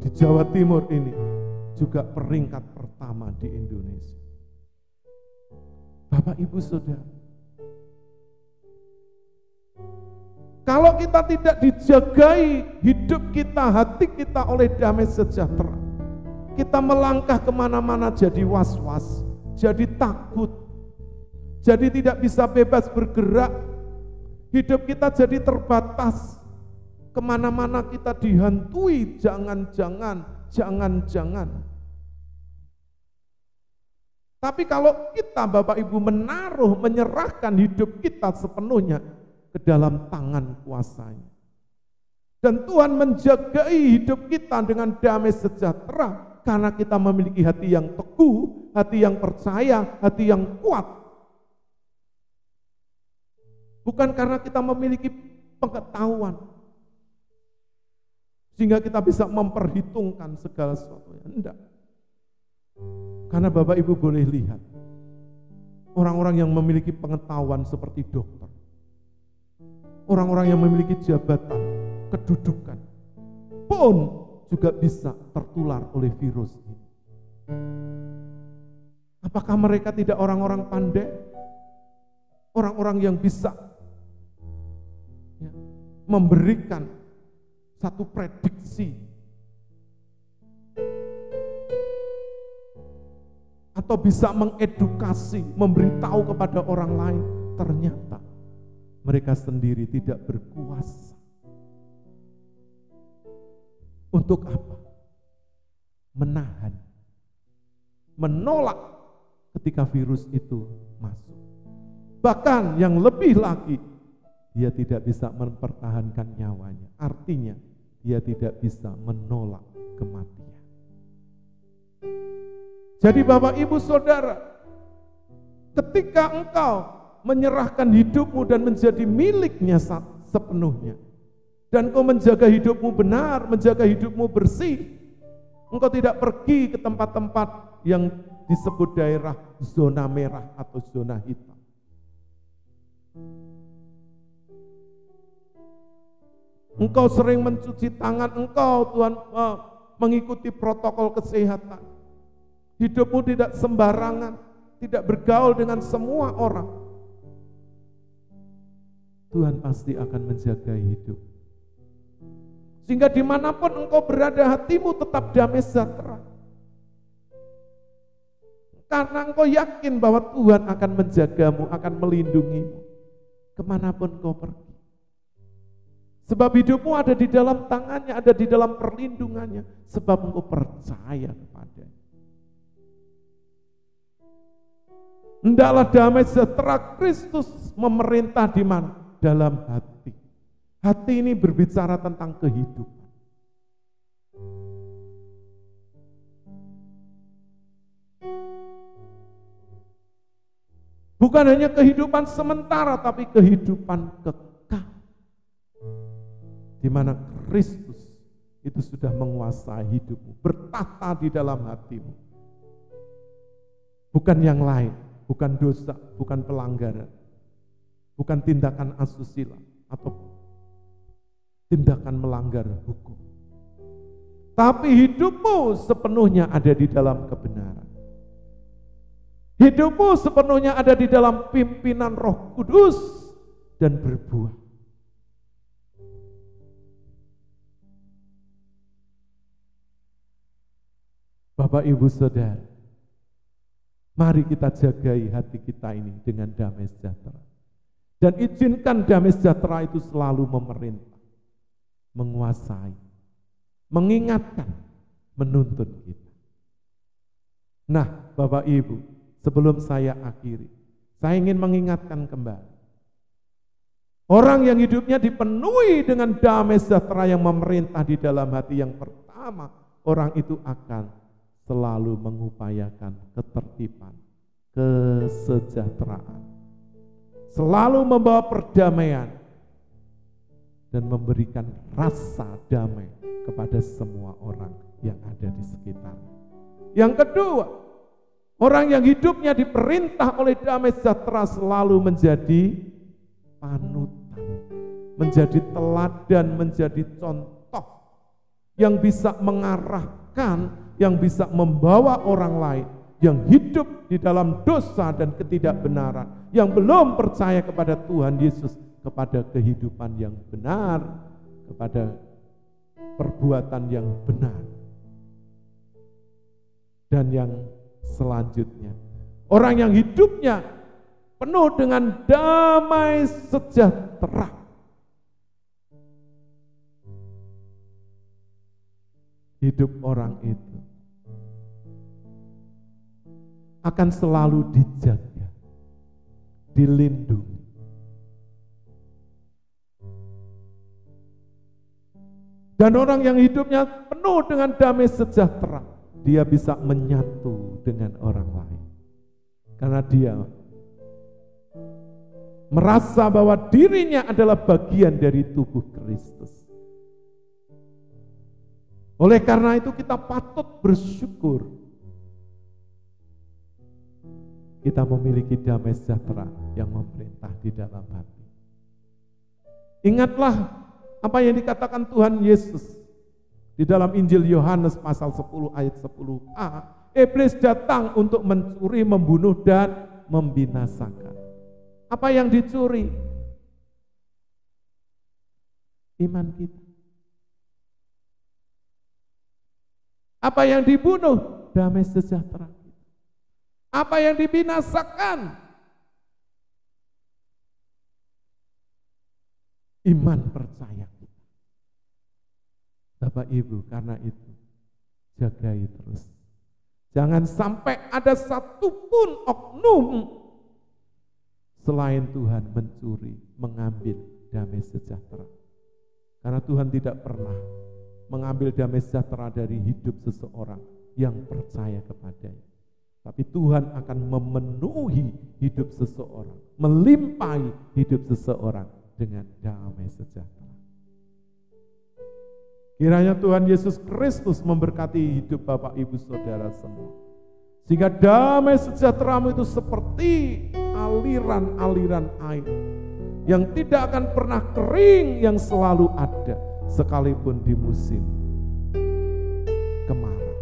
Di Jawa Timur ini juga peringkat pertama di Indonesia. Bapak Ibu Saudara, kalau kita tidak dijagai hidup kita, hati kita oleh damai sejahtera, kita melangkah kemana-mana jadi was-was, jadi takut, jadi tidak bisa bebas bergerak, hidup kita jadi terbatas, kemana-mana kita dihantui, jangan-jangan. Tapi kalau kita Bapak Ibu menyerahkan hidup kita sepenuhnya ke dalam tangan kuasa-Nya, dan Tuhan menjagai hidup kita dengan damai sejahtera, karena kita memiliki hati yang teguh, hati yang percaya, hati yang kuat. Bukan karena kita memiliki pengetahuan, sehingga kita bisa memperhitungkan segala sesuatu. Enggak. Karena Bapak Ibu boleh lihat, orang-orang yang memiliki pengetahuan seperti dokter, orang-orang yang memiliki jabatan, kedudukan, pun juga bisa tertular oleh virus ini. Apakah mereka tidak orang-orang pandai? Orang-orang yang bisa memberikan satu prediksi atau bisa mengedukasi, memberitahu kepada orang lain. Ternyata mereka sendiri tidak berkuasa. Untuk apa? Menahan, menolak ketika virus itu masuk. Bahkan yang lebih lagi, dia tidak bisa mempertahankan nyawanya. Artinya, dia tidak bisa menolak kematian. Jadi Bapak Ibu Saudara, ketika engkau menyerahkan hidupmu dan menjadi miliknya sepenuhnya, dan engkau menjaga hidupmu benar, menjaga hidupmu bersih, engkau tidak pergi ke tempat-tempat yang disebut daerah zona merah atau zona hitam. Engkau sering mencuci tangan, engkau Tuhan mengikuti protokol kesehatan. Hidupmu tidak sembarangan, tidak bergaul dengan semua orang. Tuhan pasti akan menjaga hidup. Sehingga dimanapun engkau berada, hatimu tetap damai sejahtera. Karena engkau yakin bahwa Tuhan akan menjagamu, akan melindungimu kemanapun engkau pergi. Sebab hidupmu ada di dalam tangannya, ada di dalam perlindungannya. Sebab engkau percaya kepadanya. Hendaklah damai sejahtera Kristus memerintah di mana? Dalam hati. Hati ini berbicara tentang kehidupan. Bukan hanya kehidupan sementara, tapi kehidupan kekal. Di mana Kristus itu sudah menguasai hidupmu, bertata di dalam hatimu. Bukan yang lain, bukan dosa, bukan pelanggaran, bukan tindakan asusila atau tindakan melanggar hukum. Tapi hidupmu sepenuhnya ada di dalam kebenaran. Hidupmu sepenuhnya ada di dalam pimpinan Roh Kudus dan berbuah. Bapak Ibu Saudara, mari kita jagai hati kita ini dengan damai sejahtera. Dan izinkan damai sejahtera itu selalu memerintah, menguasai, mengingatkan, menuntun kita. Nah, Bapak Ibu, sebelum saya akhiri, saya ingin mengingatkan kembali. Orang yang hidupnya dipenuhi dengan damai sejahtera yang memerintah di dalam hati yang pertama, orang itu akan selalu mengupayakan ketertiban, kesejahteraan, selalu membawa perdamaian, dan memberikan rasa damai kepada semua orang yang ada di sekitarnya. Yang kedua, orang yang hidupnya diperintah oleh damai sejahtera selalu menjadi panutan, menjadi teladan, menjadi contoh yang bisa mengarahkan, yang bisa membawa orang lain yang hidup di dalam dosa dan ketidakbenaran, yang belum percaya kepada Tuhan Yesus, kepada kehidupan yang benar, kepada perbuatan yang benar. Dan yang selanjutnya, orang yang hidupnya penuh dengan damai sejahtera, hidup orang itu akan selalu dijaga, dilindungi. Dan orang yang hidupnya penuh dengan damai sejahtera, dia bisa menyatu dengan orang lain. Karena dia merasa bahwa dirinya adalah bagian dari tubuh Kristus. Oleh karena itu kita patut bersyukur kita memiliki damai sejahtera yang memerintah di dalam hati. Ingatlah apa yang dikatakan Tuhan Yesus di dalam Injil Yohanes pasal 10 ayat 10a. Iblis datang untuk mencuri, membunuh, dan membinasakan. Apa yang dicuri? Iman kita. Apa yang dibunuh? Damai sejahtera. Apa yang dibinasakan? Iman percaya kita. Bapak Ibu, karena itu jagai terus. Jangan sampai ada satupun oknum selain Tuhan mencuri, mengambil damai sejahtera. Karena Tuhan tidak pernah mengambil damai sejahtera dari hidup seseorang yang percaya kepadanya. Tapi Tuhan akan memenuhi hidup seseorang, melimpahi hidup seseorang dengan damai sejahtera. Kiranya Tuhan Yesus Kristus memberkati hidup Bapak Ibu Saudara semua. Sehingga damai sejahteramu itu seperti aliran-aliran air yang tidak akan pernah kering, yang selalu ada sekalipun di musim kemarau.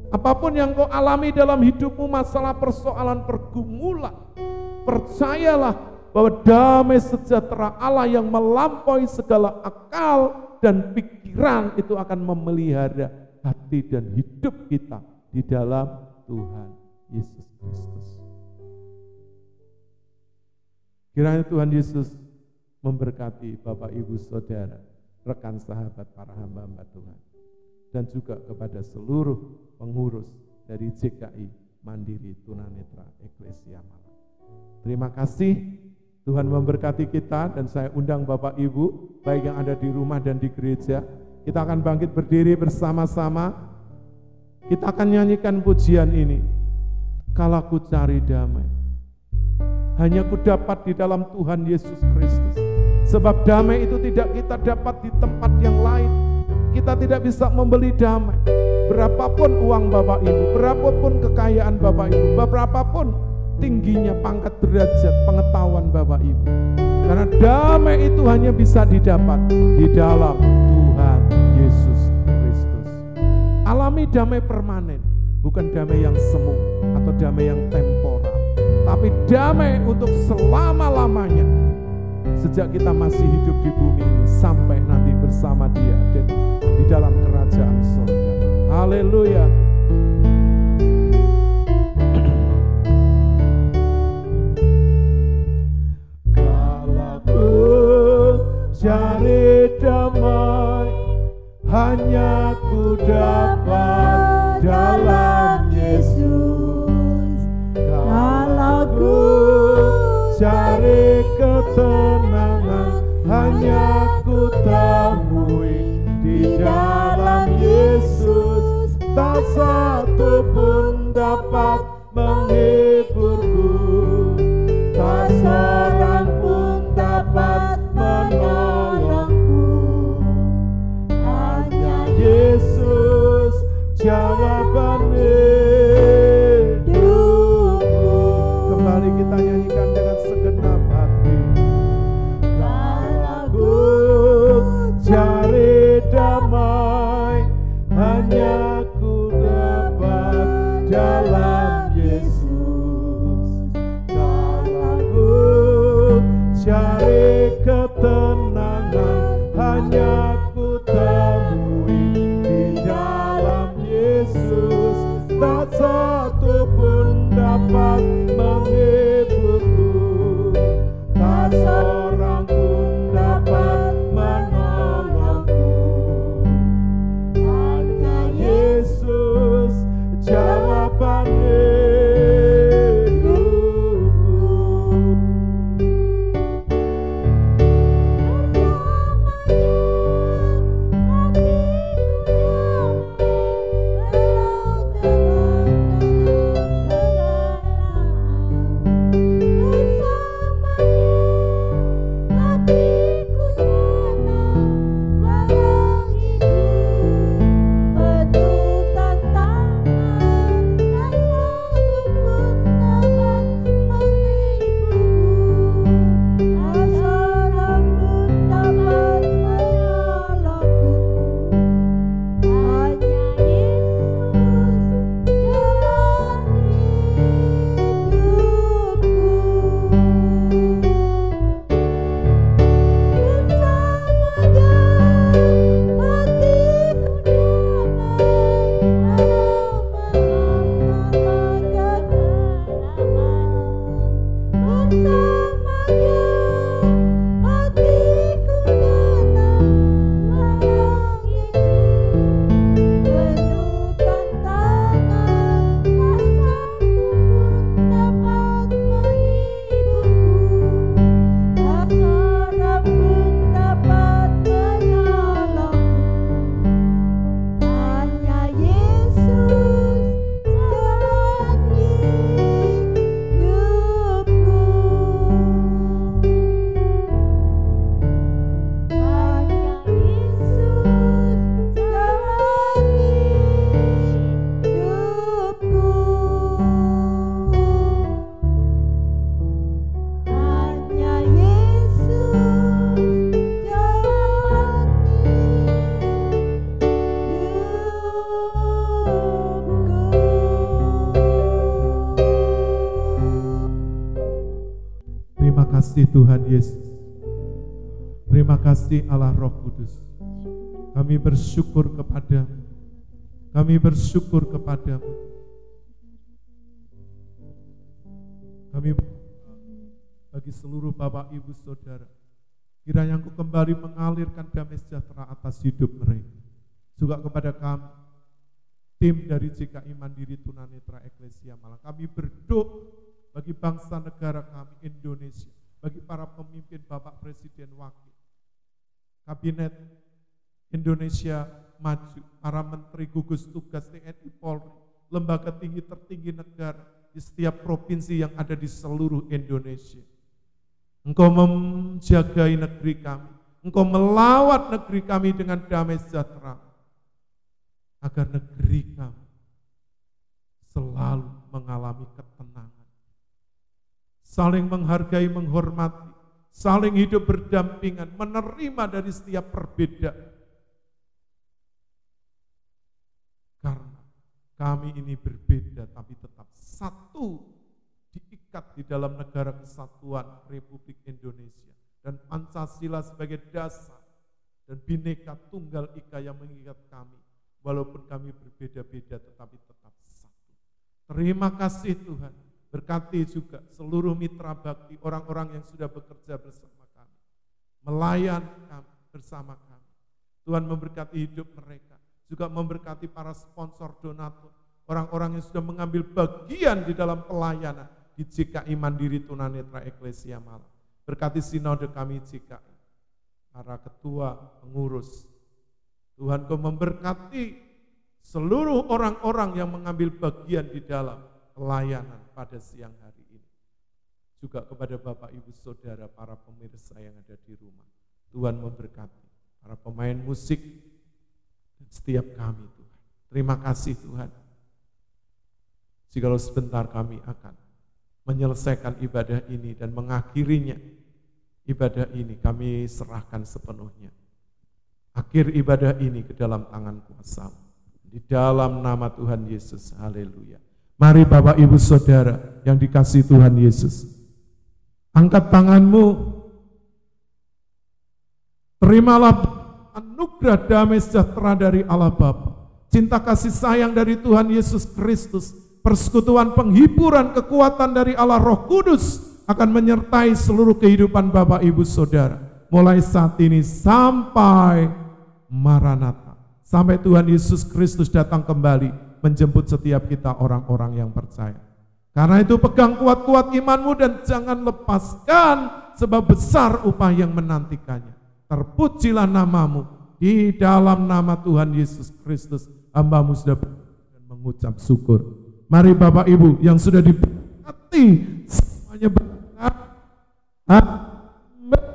Apapun yang kau alami dalam hidupmu, masalah, persoalan, pergumulan, percayalah bahwa damai sejahtera Allah yang melampaui segala akal dan pikiran itu akan memelihara hati dan hidup kita di dalam Tuhan Yesus Kristus. Kiranya Tuhan Yesus memberkati Bapak Ibu Saudara, rekan sahabat para hamba-hamba Tuhan, dan juga kepada seluruh pengurus dari JKI Mandiri Tunanetra Eklesia Malang. Terima kasih, Tuhan memberkati kita, dan saya undang Bapak Ibu, baik yang ada di rumah dan di gereja, kita akan bangkit berdiri bersama-sama. Kita akan nyanyikan pujian ini. Kala ku cari damai, hanya ku dapat di dalam Tuhan Yesus Kristus. Sebab damai itu tidak kita dapat di tempat yang lain. Kita tidak bisa membeli damai. Berapapun uang Bapak Ibu, berapapun kekayaan Bapak Ibu, berapapun tingginya pangkat derajat pengetahuan Bapak Ibu. Karena damai itu hanya bisa didapat di dalam Tuhan Yesus Kristus. Alami damai permanen, bukan damai yang semu atau damai yang temporal, tapi damai untuk selama-lamanya. Sejak kita masih hidup di bumi ini sampai nanti bersama Dia dan di dalam kerajaan surga. Haleluya. hanya ku dapat dalam Yesus. Kalau ku cari ketenangan, hanya ku temui di dalam Yesus. Tak satu pun dapat menghiburku, tak seorang pun dapat menolongku. Hanya Yesus jawaban hidupku. Kembali kita nyanyikan dengan segenap hati. Kalau ku cari damai, hanya ku dapat dalam Yesus. Kalau ku cari ketenangan, hanya ku temui di dalam Yesus. Tak satu pun dapat menghiburku, tak seorang pun dapat menolongku. Hanya Yesus jawaban hidupku. Terima kasih Tuhan Yesus. Terima kasih Allah Roh Kudus. Kami bersyukur kepadamu. Kami bersyukur kepadamu. Kami bagi seluruh Bapak Ibu Saudara, kiranya Engkau kembali mengalirkan damai sejahtera atas hidup mereka. Juga kepada kami, tim dari GKI Mandiri Tunanetra Eklesia Malang, kami berdoa bagi bangsa negara kami Indonesia, bagi para pemimpin Bapak Presiden Wakil, Kabinet Indonesia Maju, para menteri gugus tugas TNI Polri, lembaga tinggi tertinggi negara di setiap provinsi yang ada di seluruh Indonesia. Engkau menjagai negeri kami, Engkau melawat negeri kami dengan damai sejahtera, agar negeri kami selalu mengalami ketenangan, saling menghargai, menghormati, saling hidup berdampingan, menerima dari setiap perbedaan. Karena kami ini berbeda tapi tetap satu, diikat di dalam negara kesatuan Republik Indonesia, dan Pancasila sebagai dasar, dan Bhinneka Tunggal Ika yang mengikat kami, walaupun kami berbeda-beda tetapi tetap satu. Terima kasih Tuhan. Berkati juga seluruh mitra bakti, orang-orang yang sudah bekerja bersama kami, melayan kami bersama kami. Tuhan memberkati hidup mereka, juga memberkati para sponsor donatur, orang-orang yang sudah mengambil bagian di dalam pelayanan di GKI Mandiri Tunanetra Eklesia Malang. Berkati sinode kami GKI, para ketua, pengurus. Tuhan, Kau memberkati seluruh orang-orang yang mengambil bagian di dalam pelayanan pada siang hari ini. Juga kepada Bapak Ibu Saudara, para pemirsa yang ada di rumah. Tuhan memberkati para pemain musik dan setiap kami, Tuhan. Terima kasih Tuhan. Jikalau sebentar kami akan menyelesaikan ibadah ini dan mengakhirinya, ibadah ini kami serahkan sepenuhnya. Akhir ibadah ini ke dalam tangan kuasa di dalam nama Tuhan Yesus. Haleluya. Mari Bapak Ibu Saudara yang dikasihi Tuhan Yesus, angkat tanganmu. Terimalah anugerah damai sejahtera dari Allah Bapa, cinta kasih sayang dari Tuhan Yesus Kristus, persekutuan penghiburan kekuatan dari Allah Roh Kudus akan menyertai seluruh kehidupan Bapak Ibu Saudara mulai saat ini sampai Maranatha, sampai Tuhan Yesus Kristus datang kembali menjemput setiap kita orang-orang yang percaya. Karena itu pegang kuat-kuat imanmu dan jangan lepaskan, sebab besar upah yang menantikannya. Terpujilah namamu, di dalam nama Tuhan Yesus Kristus hamba-Mu sudah dan mengucap syukur. Mari Bapak Ibu yang sudah diberkati semuanya berkata amin.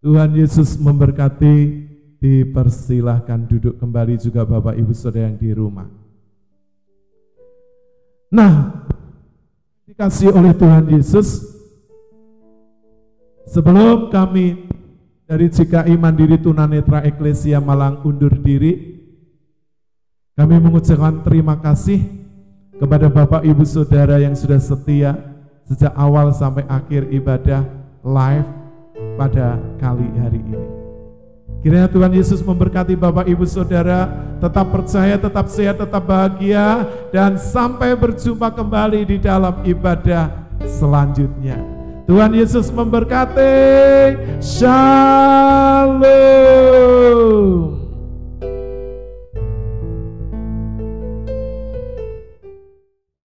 Tuhan Yesus memberkati. Dipersilahkan duduk kembali juga Bapak Ibu Saudara yang di rumah. Nah, dikasih oleh Tuhan Yesus, sebelum kami dari GKI Mandiri Tunanetra Eklesia Malang undur diri, kami mengucapkan terima kasih kepada Bapak Ibu Saudara yang sudah setia sejak awal sampai akhir ibadah live pada kali hari ini. Kiranya Tuhan Yesus memberkati Bapak Ibu Saudara, tetap percaya, tetap sehat, tetap bahagia, dan sampai berjumpa kembali di dalam ibadah selanjutnya. Tuhan Yesus memberkati. Shalom.